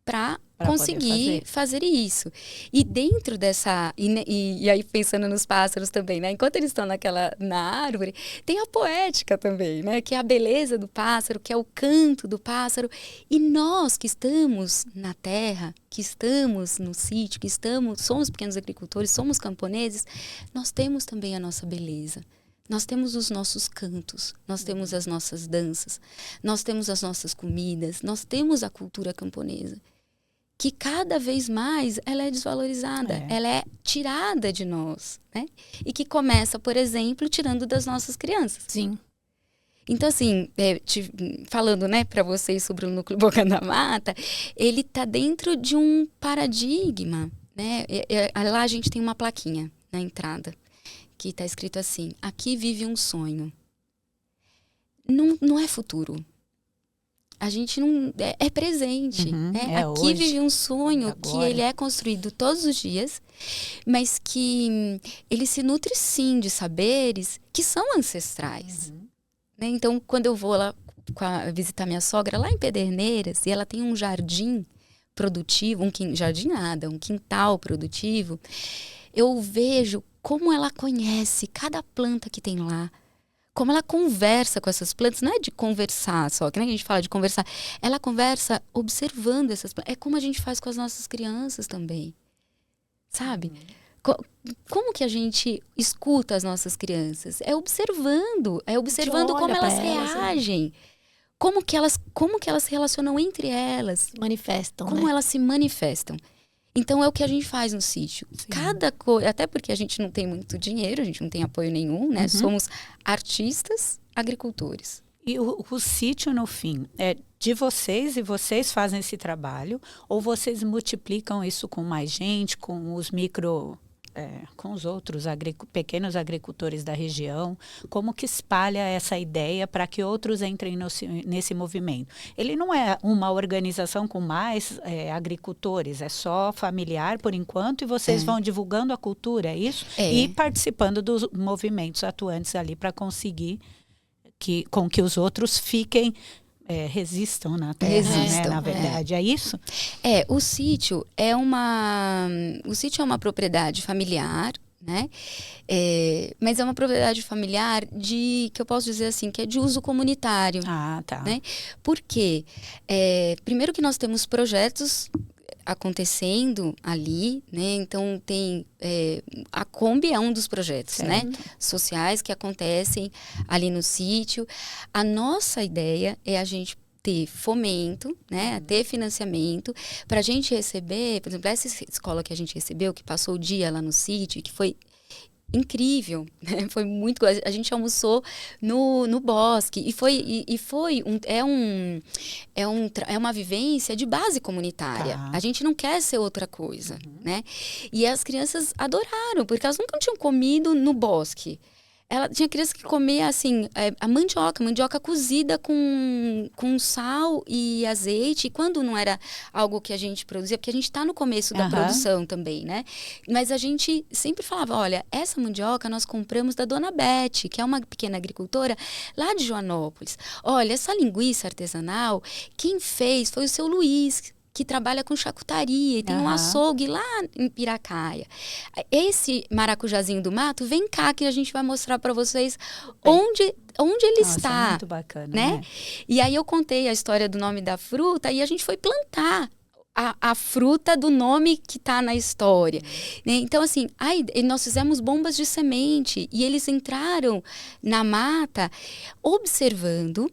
para conseguir fazer isso. E dentro dessa... E aí pensando nos pássaros também, né? Enquanto eles estão na árvore, tem a poética também, né? Que é a beleza do pássaro, que é o canto do pássaro. E nós que estamos na terra, que estamos no sítio, somos pequenos agricultores, somos camponeses, nós temos também a nossa beleza. Nós temos os nossos cantos, nós temos as nossas danças, nós temos as nossas comidas, nós temos a cultura camponesa, que cada vez mais ela é desvalorizada, ela é tirada de nós, né? E que começa, por exemplo, tirando das nossas crianças. Sim. Então, assim, falando, né, para vocês sobre o Núcleo Boca da Mata, ele está dentro de um paradigma, né? Lá a gente tem uma plaquinha na entrada, que está escrito assim: aqui vive um sonho. Não é futuro. A gente não... É presente. Né? Aqui hoje, vive um sonho que ele é construído todos os dias, mas que ele se nutre, sim, de saberes que são ancestrais. Né? Então, quando eu vou lá visitar minha sogra, lá em Pederneiras, e ela tem um jardim produtivo, um quintal produtivo, eu vejo como ela conhece cada planta que tem lá, como ela conversa com essas plantas. Não é de conversar só, que nem a gente fala de conversar. Ela conversa observando essas plantas. É como a gente faz com as nossas crianças também. Sabe? Como que a gente escuta as nossas crianças? É observando como elas reagem. Como que elas se relacionam entre elas. Se manifestam, como elas se manifestam. Então, é o que a gente faz no sítio. Cada coisa, até porque a gente não tem muito dinheiro, a gente não tem apoio nenhum, né? Somos artistas, agricultores. E o sítio, no fim, é de vocês, e vocês fazem esse trabalho, ou vocês multiplicam isso com mais gente, com os com os outros pequenos agricultores da região? Como que espalha essa ideia para que outros entrem nesse movimento? Ele não é uma organização com mais agricultores, é só familiar por enquanto, e vocês vão divulgando a cultura, é isso? E participando dos movimentos atuantes ali para conseguir com que os outros fiquem... resistam na terra, né? Na verdade, é isso? O sítio é uma propriedade familiar, né? Mas é uma propriedade familiar que eu posso dizer assim, que é de uso comunitário. Ah, tá. Né? Por quê? Primeiro que nós temos projetos acontecendo ali, né? Então tem a Kombi é um dos projetos, né, sociais que acontecem ali no sítio. A nossa ideia é a gente ter fomento, né, ter financiamento para a gente receber, por exemplo, essa escola que a gente recebeu, que passou o dia lá no sítio, que foi incrível, né? Foi muito. A gente almoçou no bosque e foi uma vivência de base comunitária. A gente não quer ser outra coisa, né? E as crianças adoraram, porque elas nunca tinham comido no bosque. Ela tinha criança que comia, assim, a mandioca cozida com sal e azeite. E quando não era algo que a gente produzia, porque a gente está no começo da produção também, né? Mas a gente sempre falava, olha, essa mandioca nós compramos da Dona Bete, que é uma pequena agricultora lá de Joanópolis. Olha, essa linguiça artesanal, quem fez foi o seu Luiz, que trabalha com charcutaria e tem um açougue lá em Piracaia. Esse maracujazinho do mato, vem cá que a gente vai mostrar para vocês onde ele está. Muito bacana, né? E aí eu contei a história do nome da fruta e a gente foi plantar a fruta do nome que está na história. Né? Então, assim, nós fizemos bombas de semente e eles entraram na mata observando,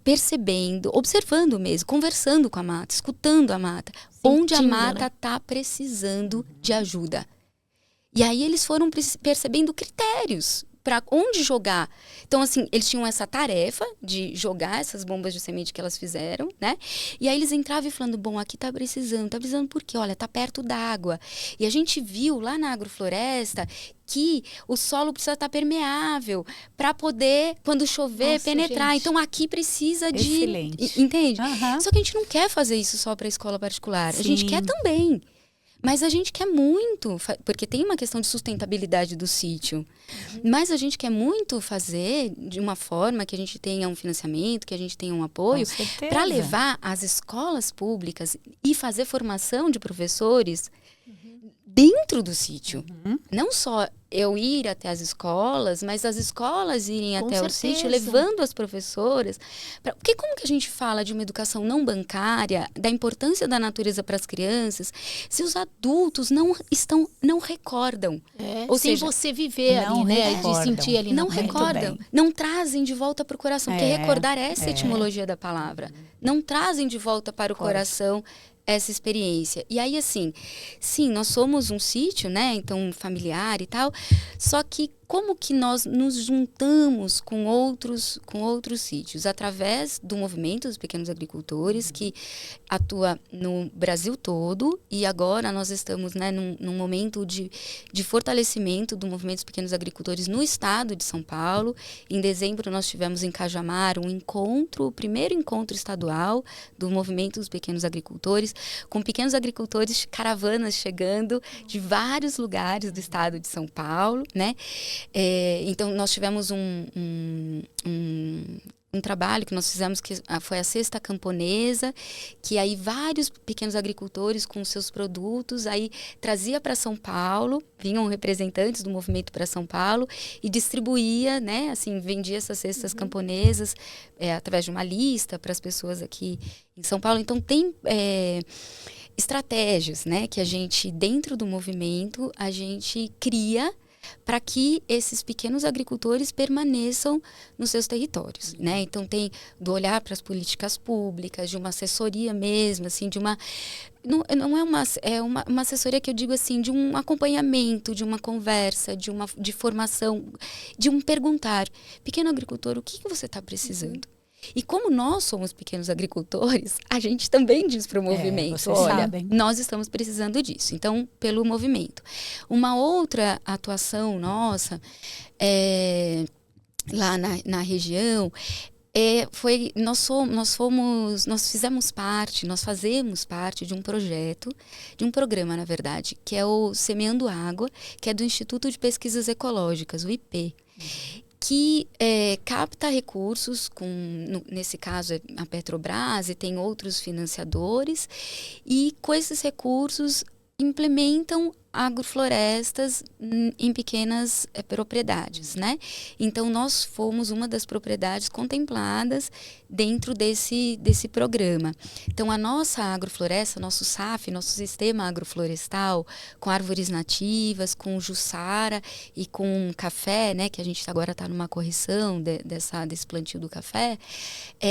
percebendo, observando mesmo, conversando com a mata, escutando a mata, onde a mata está precisando de ajuda. E aí eles foram percebendo critérios para onde jogar. Então, assim, eles tinham essa tarefa de jogar essas bombas de semente que elas fizeram, né? E aí eles entravam e falando, bom, aqui tá precisando por quê? Olha, tá perto d'água. E a gente viu lá na agrofloresta que o solo precisa estar permeável para poder, quando chover, penetrar. Gente. Então, aqui precisa de... Excelente. Entende? Só que a gente não quer fazer isso só para a escola particular. Sim. A gente quer também. Mas a gente quer muito, porque tem uma questão de sustentabilidade do sítio, mas a gente quer muito fazer de uma forma que a gente tenha um financiamento, que a gente tenha um apoio, para levar as escolas públicas e fazer formação de professores dentro do sítio. Não só eu ir até as escolas, mas as escolas irem até o sítio, levando as professoras. Porque como que a gente fala de uma educação não bancária, da importância da natureza para as crianças, se os adultos não recordam? Ou seja, você viver ali, né? De sentir ali. Não recordam. Não trazem de volta para o coração. Porque recordar é essa etimologia da palavra. Não trazem de volta para o coração essa experiência. E aí, assim, sim, nós somos um sítio, né? Então, familiar e tal. Só que como que nós nos juntamos com outros sítios? Através do movimento dos pequenos agricultores, que atua no Brasil todo. E agora nós estamos, né, num momento de fortalecimento do movimento dos pequenos agricultores no estado de São Paulo. Em dezembro nós tivemos em Cajamar o primeiro encontro estadual do movimento dos pequenos agricultores, com pequenos agricultores, caravanas chegando de vários lugares do estado de São Paulo, né? Então, nós tivemos um trabalho que nós fizemos, que foi a Cesta Camponesa, que aí vários pequenos agricultores com seus produtos, aí trazia para São Paulo, vinham representantes do movimento para São Paulo e distribuía, né, assim, vendia essas cestas camponesas através de uma lista para as pessoas aqui em São Paulo. Então, tem estratégias, né, que a gente, dentro do movimento, a gente cria para que esses pequenos agricultores permaneçam nos seus territórios, né? Então, tem do olhar para as políticas públicas, de uma assessoria mesmo, assim, de uma... Não é uma assessoria que eu digo assim, de um acompanhamento, de uma conversa, de formação, de um perguntar. Pequeno agricultor, o que você está precisando? E como nós somos pequenos agricultores, a gente também diz para o movimento, olha, nós estamos precisando disso. Então, pelo movimento. Uma outra atuação nossa, lá na região, nós fazemos parte de um projeto, de um programa, na verdade, que é o Semeando Água, que é do Instituto de Pesquisas Ecológicas, o IP. Que capta recursos, nesse caso a Petrobras, e tem outros financiadores, e com esses recursos implementam agroflorestas em pequenas propriedades, né? Então, nós fomos uma das propriedades contempladas dentro desse programa. Então, a nossa agrofloresta, nosso SAF, nosso sistema agroflorestal, com árvores nativas, com jussara e com café, né? Que a gente agora está numa correção desse plantio do café,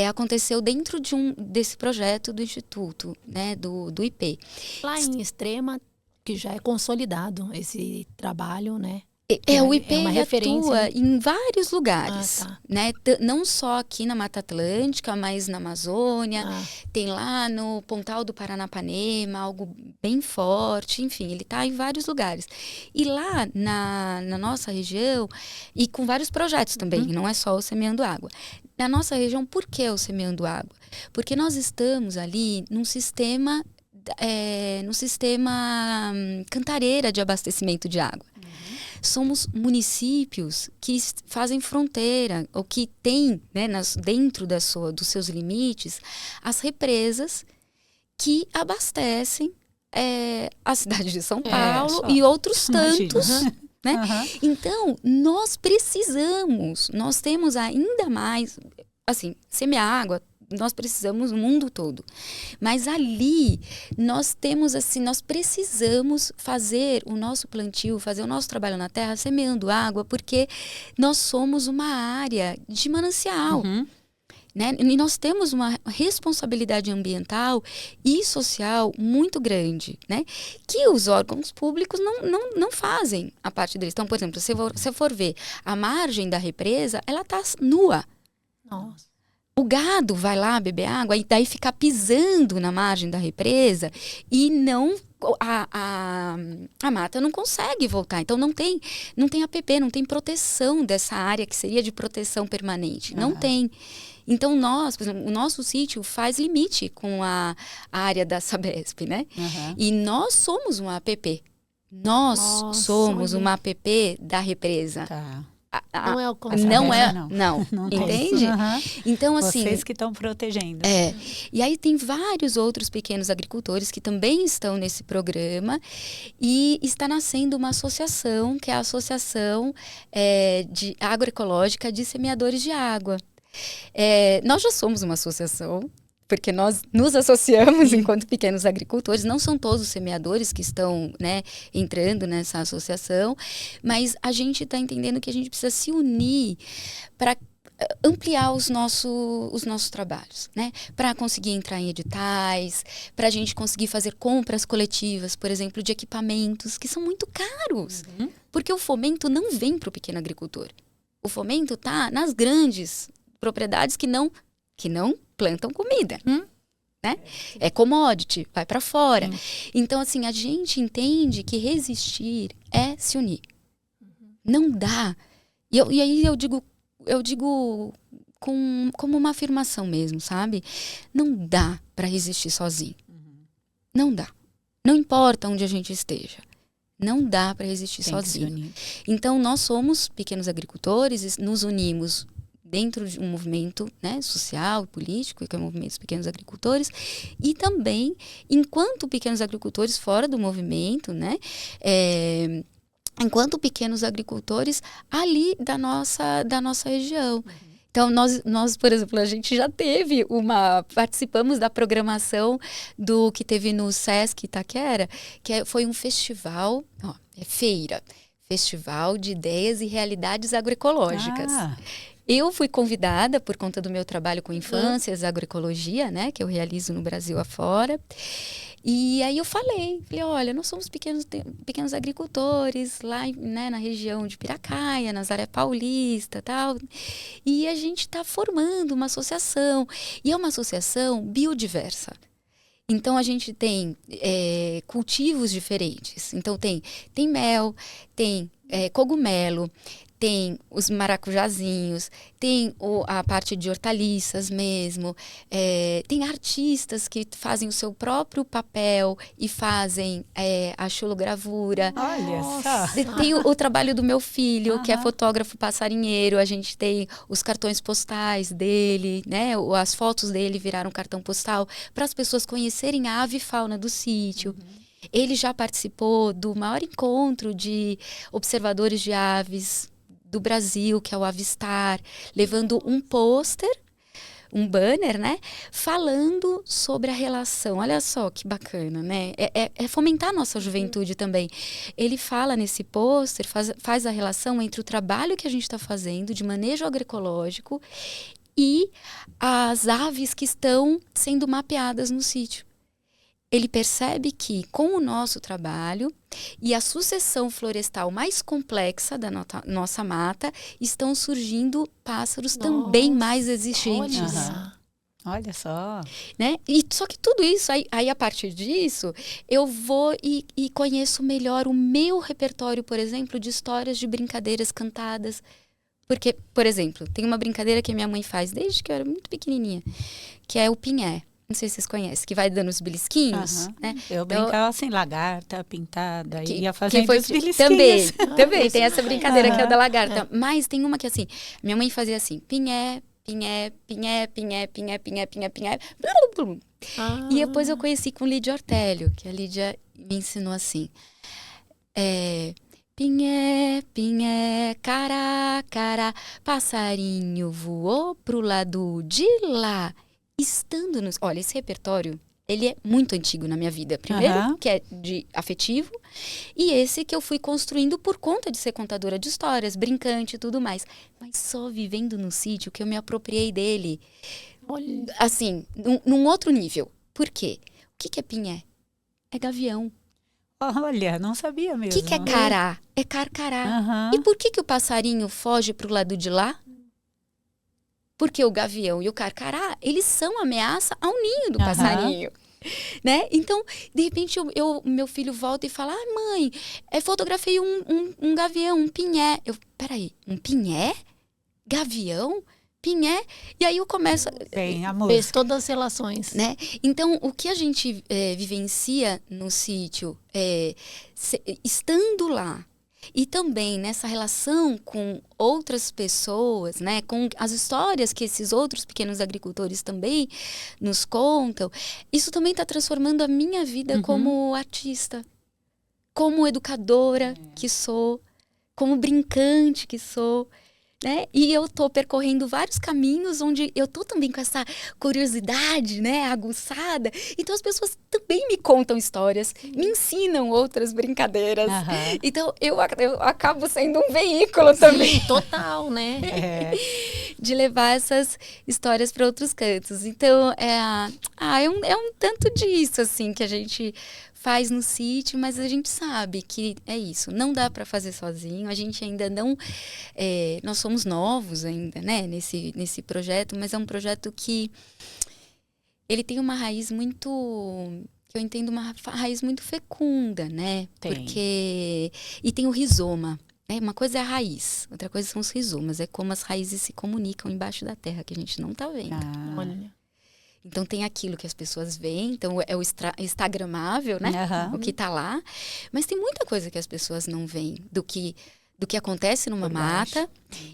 aconteceu dentro desse projeto do Instituto, né? Do IP. Lá em Extrema, que já é consolidado esse trabalho, né? O IP é uma referência, atua, né? em vários lugares, tá. né? Não só aqui na Mata Atlântica, mas na Amazônia, tem lá no Pontal do Paranapanema, algo bem forte, enfim, ele está em vários lugares. E lá na nossa região, e com vários projetos também, não é só o Semeando Água. Na nossa região, por que o Semeando Água? Porque nós estamos ali num sistema cantareira de abastecimento de água. Somos municípios que fazem fronteira, ou que têm, né, dentro dos seus limites, as represas que abastecem a cidade de São Paulo e outros tantos. Né? Então, nós temos ainda mais, assim, semear água, nós precisamos no mundo todo. Mas ali, nós precisamos fazer o nosso plantio, fazer o nosso trabalho na terra, semeando água, porque nós somos uma área de manancial. Né? E nós temos uma responsabilidade ambiental e social muito grande, né? Que os órgãos públicos não fazem a parte deles. Então, por exemplo, se você for ver a margem da represa, ela está nua. Nossa. O gado vai lá beber água e daí fica pisando na margem da represa e a mata não consegue voltar. Então não tem APP, não tem proteção dessa área que seria de proteção permanente. Não tem. Então por exemplo, o nosso sítio faz limite com a área da Sabesp, né? E nós somos uma APP. Nós somos uma APP da represa. Tá. Não é o contrário. Não. Entende? Então, assim, vocês que estão protegendo. E aí tem vários outros pequenos agricultores que também estão nesse programa e está nascendo uma associação, que é a Associação de Agroecológica de Semeadores de Água. Nós já somos uma associação, porque nós nos associamos enquanto pequenos agricultores. Não são todos os semeadores que estão, né, entrando nessa associação, mas a gente está entendendo que a gente precisa se unir para ampliar os nossos trabalhos, né? Para conseguir entrar em editais, para a gente conseguir fazer compras coletivas, por exemplo, de equipamentos que são muito caros. Porque o fomento não vem para o pequeno agricultor. O fomento está nas grandes propriedades que não plantam comida, né? É commodity, vai para fora. Então, assim, a gente entende que resistir é se unir. Não dá. E aí eu digo como uma afirmação mesmo, sabe? Não dá para resistir sozinho. Não dá. Não importa onde a gente esteja. Não dá para resistir sozinho. Então, nós somos pequenos agricultores, nos unimos dentro de um movimento, né, social e político, que é o movimento dos pequenos agricultores, e também, enquanto pequenos agricultores fora do movimento, né, enquanto pequenos agricultores ali da nossa região. Então, nós, por exemplo, a gente já participamos da programação do que teve no Sesc Itaquera, foi um festival, feira, Festival de Ideias e Realidades Agroecológicas. Eu fui convidada por conta do meu trabalho com infâncias, agroecologia, né, que eu realizo no Brasil afora. E aí eu falei, olha, nós somos pequenos agricultores lá, né, na região de Piracaia, Nazaré Paulista, tal. E a gente está formando uma associação. E é uma associação biodiversa. Então, a gente tem cultivos diferentes. Então, tem mel, tem cogumelo, tem os maracujazinhos, tem a parte de hortaliças mesmo, tem artistas que fazem o seu próprio papel e fazem a xilogravura. Olha só! Tem o trabalho do meu filho, que é fotógrafo passarinheiro, a gente tem os cartões postais dele, né? As fotos dele viraram cartão postal para as pessoas conhecerem a avifauna do sítio. Ele já participou do maior encontro de observadores de aves do Brasil, que é o Avistar, levando um pôster, um banner, né, falando sobre a relação. Olha só que bacana, né? É fomentar a nossa juventude também. Ele fala nesse pôster, faz a relação entre o trabalho que a gente está fazendo de manejo agroecológico e as aves que estão sendo mapeadas no sítio. ele percebe que com o nosso trabalho e a sucessão florestal mais complexa da nossa mata, estão surgindo pássaros também mais exigentes. Olha só. Né? E só que tudo isso, aí a partir disso, eu vou e conheço melhor o meu repertório, por exemplo, de histórias de brincadeiras cantadas. Porque, por exemplo, tem uma brincadeira que a minha mãe faz desde que eu era muito pequenininha, que é o pinhé. Não sei se vocês conhecem, que vai dando os belisquinhos, né? Eu brincava assim, lagarta, pintada, ia fazendo que foi, os belisquinhos. Também tem essa brincadeira que é da lagarta. Mas tem uma que assim, minha mãe fazia assim, pinhé, pinhé, pinhé, pinhé, pinhé, pinhé, pinhé, pinhé. E depois eu conheci com Lídia Ortélio, que a Lídia me ensinou assim. Pinhé, pinhé, cará, cará, passarinho voou pro lado de lá. Estando nos... Olha, esse repertório, ele é muito antigo na minha vida. Primeiro, que é de afetivo, e esse que eu fui construindo por conta de ser contadora de histórias, brincante e tudo mais. Mas só vivendo no sítio que eu me apropriei dele. Olha. Assim, num outro nível. Por quê? O que é pinhé? É gavião. Olha, não sabia mesmo. O que é cará? É carcará. E por que o passarinho foge pro lado de lá? Porque o gavião e o carcará, eles são ameaça ao ninho do passarinho. Né? Então, de repente, meu filho volta e fala, mãe, fotografei um gavião, um pinhé. Peraí, um pinhé? Gavião? Pinhé? E aí eu começo... Bem, a música. Fez todas as relações. Né? Então, o que a gente vivencia no sítio, estando lá, e também nessa relação com outras pessoas, né, com as histórias que esses outros pequenos agricultores também nos contam, isso também está transformando a minha vida como artista, como educadora que sou, como brincante que sou. Né? E eu tô percorrendo vários caminhos onde eu tô também com essa curiosidade, né, aguçada. Então as pessoas também me contam histórias, me ensinam outras brincadeiras. Então eu acabo sendo um veículo também. Total, né? De levar essas histórias para outros cantos. Então é um tanto disso assim que a gente faz no sítio, mas a gente sabe que é isso, não dá para fazer sozinho, a gente ainda não, nós somos novos ainda, né, nesse projeto, mas é um projeto que ele tem uma raiz muito, que eu entendo, uma raiz muito fecunda, né, porque, e tem o rizoma, né, uma coisa é a raiz, outra coisa são os rizomas, é como as raízes se comunicam embaixo da terra, que a gente não tá vendo. Olha. Então, tem aquilo que as pessoas veem, então é o instagramável, né? O que tá lá. Mas tem muita coisa que as pessoas não veem do que acontece numa mata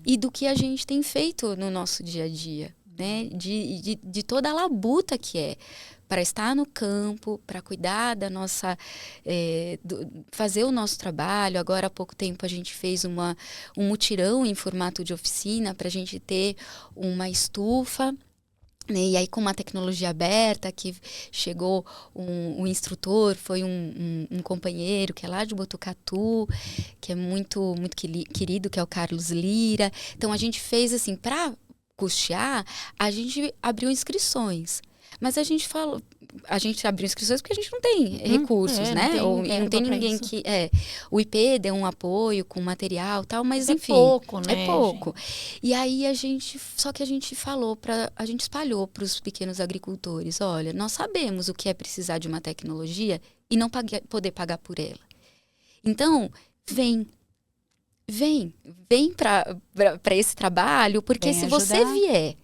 e do que a gente tem feito no nosso dia a dia, né? De toda a labuta que é para estar no campo, para cuidar da nossa... fazer o nosso trabalho. Agora, há pouco tempo, a gente fez um mutirão em formato de oficina para a gente ter uma estufa. E aí, com uma tecnologia aberta, que chegou um instrutor, foi um companheiro que é lá de Botucatu, que é muito, muito querido, que é o Carlos Lira. Então, a gente fez assim, para custear, a gente abriu inscrições. Mas a gente abriu inscrições porque a gente não tem recursos, né? Não tem ninguém que... o IP deu um apoio com material e tal, mas enfim... É pouco, né? É pouco. Gente? E aí, a gente espalhou para os pequenos agricultores, olha, nós sabemos o que é precisar de uma tecnologia e não poder pagar por ela. Então, vem para esse trabalho, porque se você vier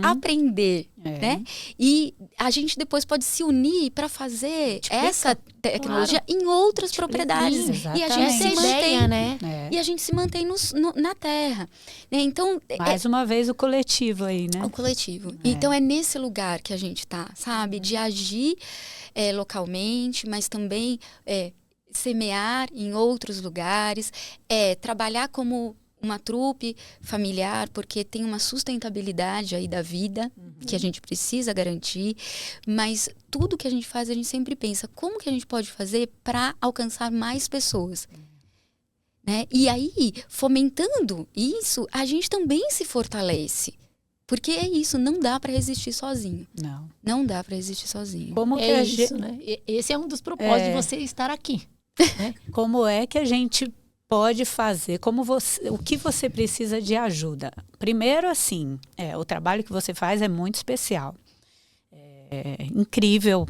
aprender, né? E a gente depois pode se unir para fazer essa tecnologia em outras propriedades. E a gente se mantém, né? E a gente se mantém na terra. Né? Então, mais uma vez o coletivo aí, né? O coletivo. Então é nesse lugar que a gente tá, sabe? De agir localmente, mas também semear em outros lugares, trabalhar como uma trupe familiar, porque tem uma sustentabilidade aí da vida que a gente precisa garantir, mas tudo que a gente faz, a gente sempre pensa como que a gente pode fazer para alcançar mais pessoas. Né? E aí, fomentando isso, a gente também se fortalece. Porque é isso, não dá para resistir sozinho. Não. Não dá para resistir sozinho. Como que É a isso, gente, né? Esse é um dos propósitos de você estar aqui. Né? como é que a gente pode fazer, o que você precisa de ajuda? Primeiro, assim, o trabalho que você faz é muito especial. É incrível.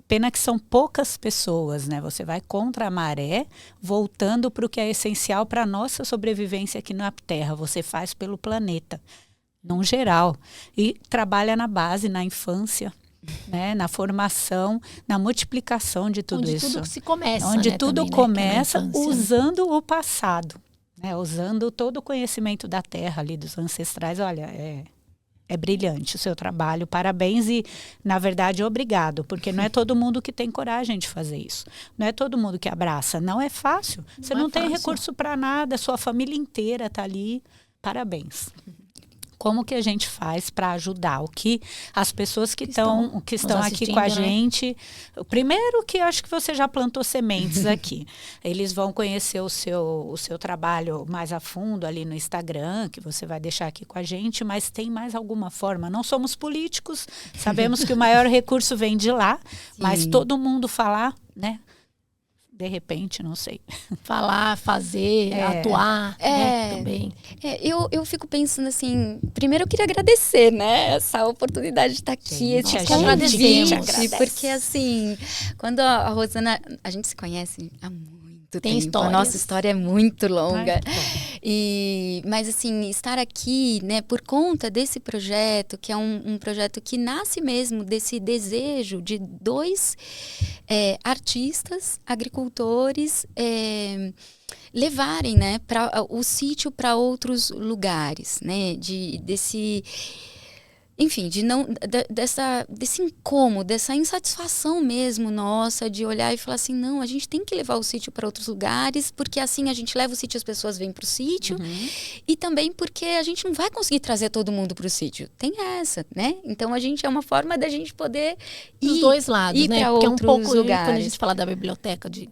Pena que são poucas pessoas, né? Você vai contra a maré, voltando para o que é essencial para a nossa sobrevivência aqui na Terra. Você faz pelo planeta, num geral. E trabalha na base, na infância, né? Na formação, na multiplicação de tudo Onde isso. tudo se começa, Onde né, tudo também, né? começa Que é na infância, usando o passado, né? Usando todo o conhecimento da Terra ali, dos ancestrais. Olha, é brilhante o seu trabalho, parabéns e, na verdade, obrigado, porque não é todo mundo que tem coragem de fazer isso. Não é todo mundo que abraça. Não é fácil. Você não tem recurso para nada, sua família inteira está ali. Parabéns. Como que a gente faz para ajudar? O que as pessoas que estão aqui com a gente... Né? Primeiro que acho que você já plantou sementes aqui. Eles vão conhecer o seu trabalho mais a fundo ali no Instagram, que você vai deixar aqui com a gente, mas tem mais alguma forma? Não somos políticos, sabemos que o maior recurso vem de lá, mas todo mundo falar, né? De repente, não sei. Falar, fazer, atuar, né, também. Eu fico pensando assim, primeiro eu queria agradecer, né, essa oportunidade de estar aqui, esse convite, porque assim, quando a Rosana, a gente se conhece há muito tempo, a nossa história é muito longa. Mas assim, estar aqui, né, por conta desse projeto, que é um projeto que nasce mesmo desse desejo de dois artistas, agricultores, levarem, né, o sítio para outros lugares, né, enfim, desse incômodo, dessa insatisfação mesmo nossa de olhar e falar assim, não, a gente tem que levar o sítio para outros lugares, porque assim a gente leva o sítio, as pessoas vêm para o sítio, e também porque a gente não vai conseguir trazer todo mundo para o sítio. Tem essa, né? Então a gente é uma forma da gente poder ir dos dois lados, né? Porque é um pouco lugares. Quando a gente fala da biblioteca, de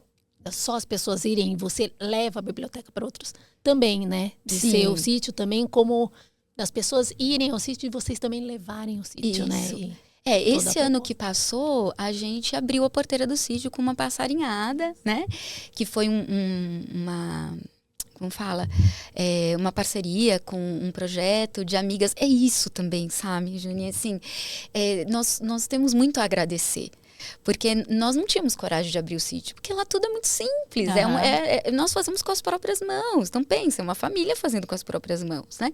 só as pessoas irem, você leva a biblioteca para outros também, né? De ser o sítio também como das pessoas irem ao sítio e vocês também levarem o sítio, né? Esse ano que passou, a gente abriu a porteira do sítio com uma passarinhada, né? Que foi uma... Como fala? Uma parceria com um projeto de amigas. É isso também, sabe, Juni? Assim, nós temos muito a agradecer. Porque nós não tínhamos coragem de abrir o sítio, porque lá tudo é muito simples, nós fazemos com as próprias mãos, então pensa, é uma família fazendo com as próprias mãos, né?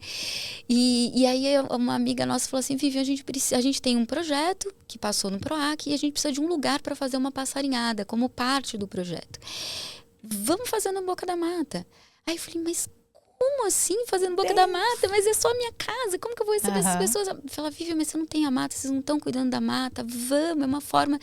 E aí uma amiga nossa falou assim, Vivi, a gente tem um projeto que passou no PROAC e a gente precisa de um lugar para fazer uma passarinhada, como parte do projeto. Vamos fazer na Boca da Mata. Aí eu falei, mas como assim fazendo Boca da Mata? Mas é só a minha casa, como que eu vou receber essas pessoas? Fala, Vivi, mas você não tem a mata, vocês não estão cuidando da mata, vamos, é uma forma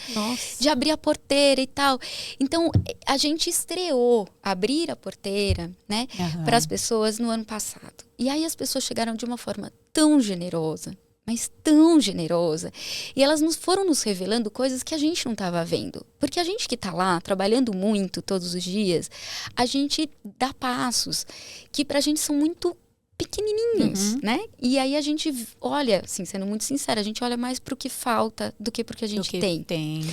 de abrir a porteira e tal. Então, a gente estreou abrir a porteira, né, para as pessoas no ano passado. E aí as pessoas chegaram de uma forma tão generosa, mas tão generosa. E elas foram nos revelando coisas que a gente não estava vendo. Porque a gente que está lá, trabalhando muito todos os dias, a gente dá passos que pra gente são muito pequenininhos, né? E aí a gente olha, assim, sendo muito sincera, a gente olha mais pro que falta do que pro que a gente tem.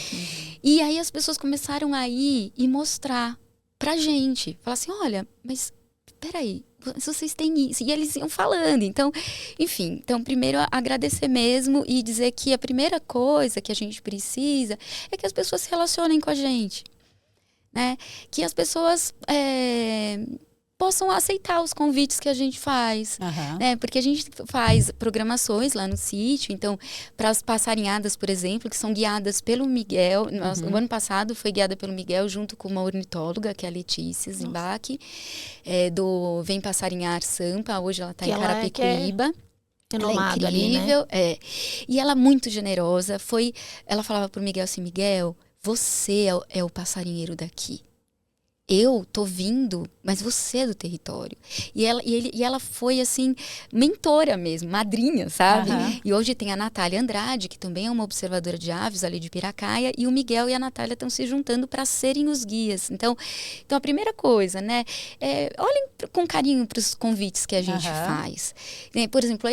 E aí as pessoas começaram a ir e mostrar pra gente. Falar assim, olha, mas peraí, vocês têm isso. E eles iam falando. Então, enfim. Então, primeiro, agradecer mesmo e dizer que a primeira coisa que a gente precisa é que as pessoas se relacionem com a gente. Né? Que as pessoas possam aceitar os convites que a gente faz. Né? Porque a gente faz programações lá no sítio. Então, para as passarinhadas, por exemplo, que são guiadas pelo Miguel. O ano passado foi guiada pelo Miguel junto com uma ornitóloga, que é a Letícia Zimbach, do Vem Passarinhar Sampa. Hoje ela está em Carapicuíba. Ela é incrível. Ali, né? E ela é muito generosa. Ela falava pro Miguel assim, Miguel, você é o passarinheiro daqui. eu tô vindo, mas você é do território. E ela foi, assim, mentora mesmo, madrinha, sabe? Aham. E hoje tem a Natália Andrade, que também é uma observadora de aves ali de Piracaia, e o Miguel e a Natália estão se juntando para serem os guias. Então a primeira coisa, né? Olhem com carinho para os convites que a gente faz. Por exemplo,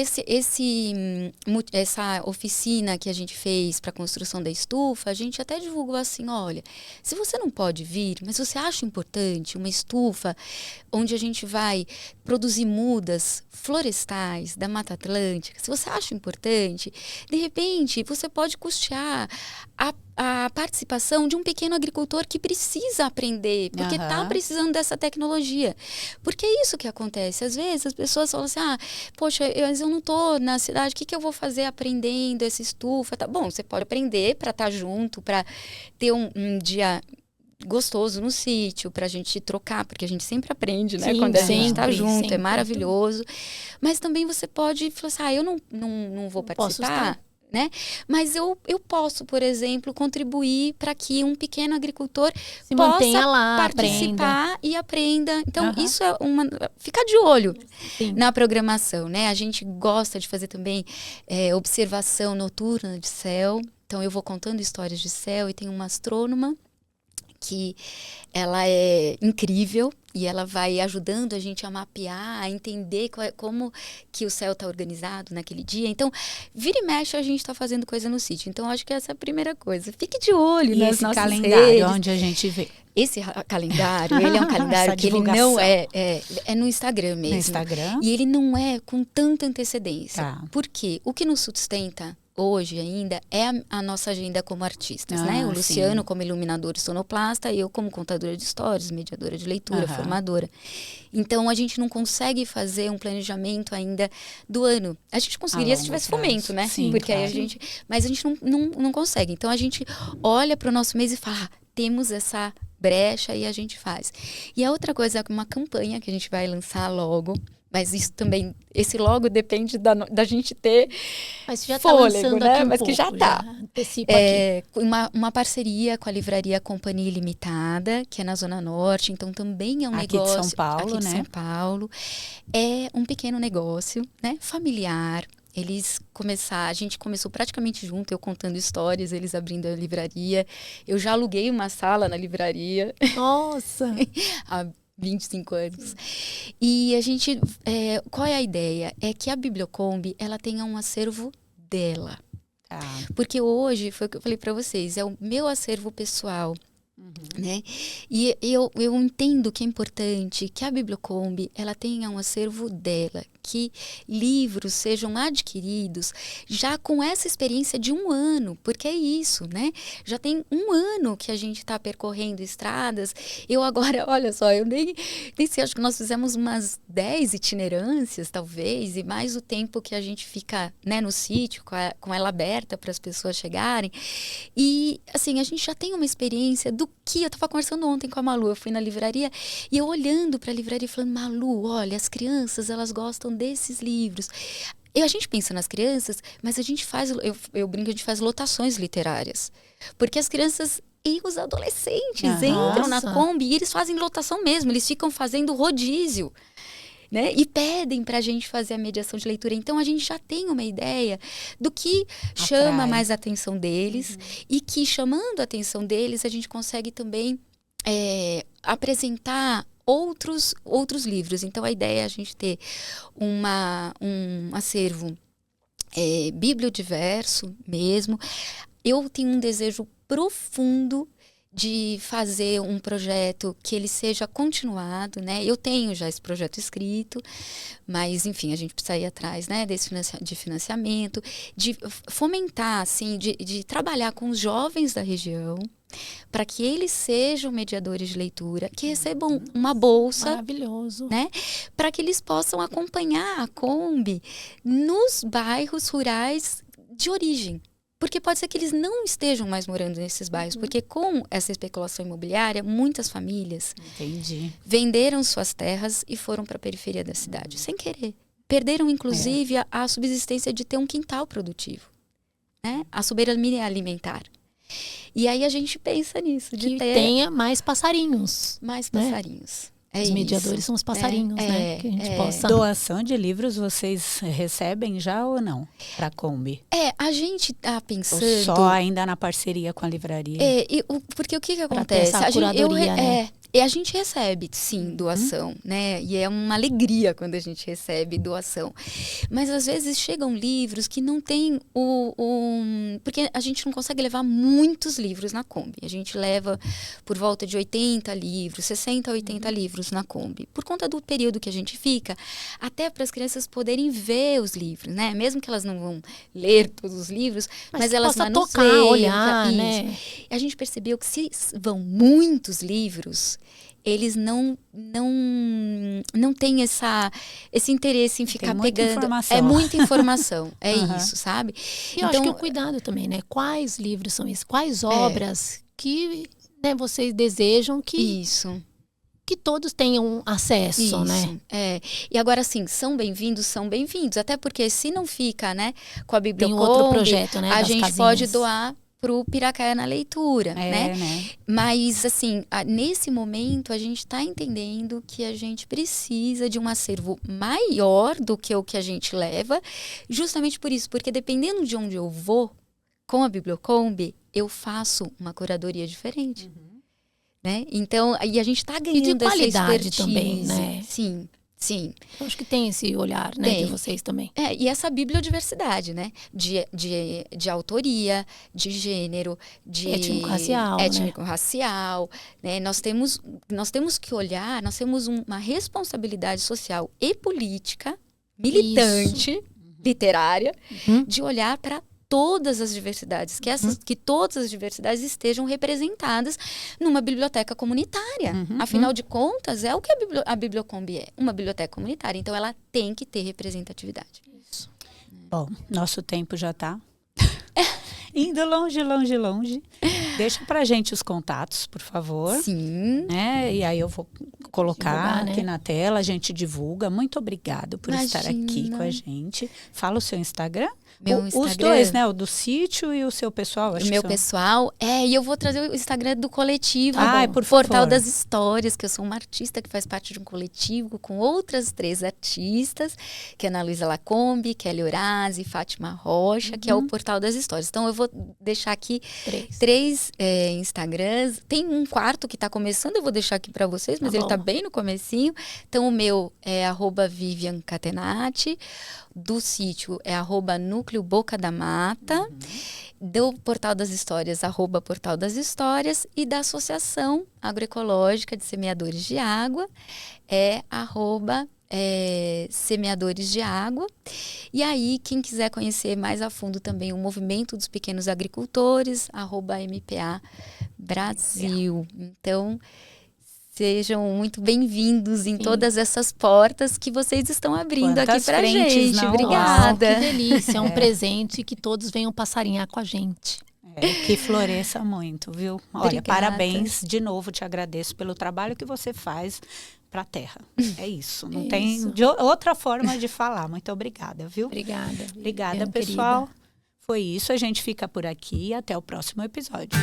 essa oficina que a gente fez para a construção da estufa, a gente até divulgou assim, olha, se você não pode vir, mas você acha importante uma estufa onde a gente vai produzir mudas florestais da Mata Atlântica, se você acha importante, de repente você pode custear a participação de um pequeno agricultor que precisa aprender, porque está precisando dessa tecnologia. Porque é isso que acontece. Às vezes as pessoas falam assim, poxa, eu não estou na cidade, o que eu vou fazer aprendendo essa estufa? Tá bom, você pode aprender para estar junto, para ter um dia gostoso no sítio, pra gente trocar, porque a gente sempre aprende, né? Sim, quando a gente sempre, tá junto, sempre. é maravilhoso. Mas também você pode falar assim, eu não vou participar, né? Mas eu posso, por exemplo, contribuir para que um pequeno agricultor se possa mantenha lá, participar e aprenda. Então, isso é fica de olho na programação, né? A gente gosta de fazer também observação noturna de céu. Então, eu vou contando histórias de céu e tem uma astrônoma que ela é incrível e ela vai ajudando a gente a mapear, a entender como que o céu está organizado naquele dia. Então, vira e mexe, a gente está fazendo coisa no sítio. Então, acho que essa é a primeira coisa. Fique de olho nas nossas calendário, redes. onde a gente vê. Esse calendário, ele é um calendário que ele não é no Instagram mesmo. No Instagram? E ele não é com tanta antecedência. Tá. Por quê? O que nos sustenta hoje ainda é a nossa agenda como artistas, né? O Luciano como iluminador e sonoplasta, eu como contadora de histórias, mediadora de leitura, formadora. Então, a gente não consegue fazer um planejamento ainda do ano. A gente conseguiria se tivesse fomento, né? Sim, porque claro. aí mas a gente não consegue. Então, a gente olha para o nosso mês e fala, temos essa brecha e a gente faz. E a outra coisa é uma campanha que a gente vai lançar logo. Mas isso também, esse logo depende da gente ter mas já fôlego, tá né? aqui Mas que já está. Antecipa aqui. Uma parceria com a livraria Companhia Ilimitada, que é na Zona Norte. Então, também é um aqui negócio... de São Paulo, aqui de né? São Paulo. É um pequeno negócio, né? Familiar. A gente começou praticamente junto, eu contando histórias, eles abrindo a livraria. Eu já aluguei uma sala na livraria. Nossa! 25 anos. E a gente, qual é a ideia? É que a Bibliocombi, ela tenha um acervo dela. Porque hoje, foi o que eu falei para vocês, é o meu acervo pessoal. Né? E eu entendo que é importante que a Bibliocombi, ela tenha um acervo dela, que livros sejam adquiridos já com essa experiência de 1 ano, porque é isso, né? Já tem 1 ano que a gente está percorrendo estradas. Eu agora, olha só, eu nem sei, acho que nós fizemos umas 10 itinerâncias, talvez, e mais o tempo que a gente fica, né, no sítio, com ela aberta para as pessoas chegarem. E, assim, a gente já tem uma experiência do que eu estava conversando ontem com a Malu, eu fui na livraria e eu olhando para a livraria e falando, Malu, olha, as crianças, elas gostam desses livros. E a gente pensa nas crianças, mas a gente faz, eu brinco, a gente faz lotações literárias. Porque as crianças e os adolescentes entram na Kombi e eles fazem lotação mesmo, eles ficam fazendo rodízio. Né? E pedem para a gente fazer a mediação de leitura. Então, a gente já tem uma ideia do que chama mais a atenção deles e que, chamando a atenção deles, a gente consegue também apresentar outros livros. Então, a ideia é a gente ter um acervo bibliodiverso mesmo. Eu tenho um desejo profundo de fazer um projeto que ele seja continuado, né? Eu tenho já esse projeto escrito, mas, enfim, a gente precisa ir atrás, né, de financiamento, de fomentar, assim, de trabalhar com os jovens da região, para que eles sejam mediadores de leitura, que recebam uma bolsa. Maravilhoso. Né? Para que eles possam acompanhar a Kombi nos bairros rurais de origem. Porque pode ser que eles não estejam mais morando nesses bairros, porque com essa especulação imobiliária, muitas famílias venderam suas terras e foram para a periferia da cidade, sem querer. Perderam, inclusive, a subsistência de ter um quintal produtivo, né? A soberania alimentar. E aí a gente pensa nisso, de que ter tenha mais passarinhos. mais passarinhos. Os mediadores são os passarinhos, né? Que a gente possa... Doação de livros vocês recebem já ou não? Para a Kombi? A gente tá pensando... Ou só ainda na parceria com a livraria? Porque o que Pra ter acontece? essa curadoria, né? A gente recebe, sim, doação, né? E é uma alegria quando a gente recebe doação. Mas, às vezes, chegam livros que não tem porque a gente não consegue levar muitos livros na Kombi. A gente leva por volta de 80 livros, 60 a 80 livros na Kombi. Por conta do período que a gente fica, até para as crianças poderem ver os livros, né? Mesmo que elas não vão ler todos os livros, mas elas possa manuseiam, tocar, olhar, né? A gente percebeu que se vão muitos livros, eles não têm esse interesse em ficar muita pegando. informação. É muita informação, Uhum. isso, sabe? E eu acho que o cuidado também, né? Quais livros são esses? Quais obras que, né, vocês desejam que todos tenham acesso, né? E agora, assim, são bem-vindos. Até porque se não fica, né, com a Bíblia Tem outro projeto, né? a das gente casinhas. pode doar pro Piracaia na Leitura, né? Mas, assim, nesse momento, a gente está entendendo que a gente precisa de um acervo maior do que o que a gente leva, justamente por isso, porque dependendo de onde eu vou, com a Bibliocombi, eu faço uma curadoria diferente. Né? Então, aí a gente está ganhando e de qualidade essa expertise. também, né? Sim. Eu acho que tem esse olhar, né, de vocês também. E essa bibliodiversidade, né? De autoria, de gênero, de étnico-racial, né? Nós temos que olhar, nós temos uma responsabilidade social e política, militante, literária, de olhar para todas as diversidades, que todas as diversidades estejam representadas numa biblioteca comunitária. Afinal de contas, é o que a Bibliocombi é, uma biblioteca comunitária. Então, ela tem que ter representatividade. Isso. Bom, nosso tempo já está indo longe. Deixa pra gente os contatos, por favor. Sim. Né? E aí eu vou colocar divulgar, aqui né? na tela, a gente divulga. Muito obrigado por estar aqui com a gente. Fala o seu Instagram. Meu Instagram. Os dois, né? O do sítio e o seu pessoal. O meu pessoal. E eu vou trazer o Instagram do coletivo. Por favor. Portal das Histórias, que eu sou uma artista que faz parte de um coletivo com outras 3 artistas, que é Ana Luísa Lacombe, Kelly Horazi, Fátima Rocha, que é o Portal das Histórias. Então, eu vou deixar aqui 3 Instagrams. Tem um 4º que está começando, eu vou deixar aqui para vocês, mas ele está bem no comecinho. Então, o meu é @VivianCatenati. Do sítio é @Núcleo Boca da Mata, do Portal das Histórias, @Portal das Histórias, e da Associação Agroecológica de Semeadores de Água é Semeadores de Água. E aí, quem quiser conhecer mais a fundo também o Movimento dos Pequenos Agricultores, @MPA Brasil. Então, sejam muito bem-vindos em todas essas portas que vocês estão abrindo aqui pra gente. Obrigada. Nossa, que delícia, é um presente que todos venham passarinhar com a gente. Que floresça muito, viu? Olha, Obrigada. parabéns. De novo, te agradeço pelo trabalho que você faz para a terra. É isso. Não tem outra forma de falar. Muito obrigada, viu? Obrigada. Obrigada, pessoal. Foi isso. A gente fica por aqui e até o próximo episódio.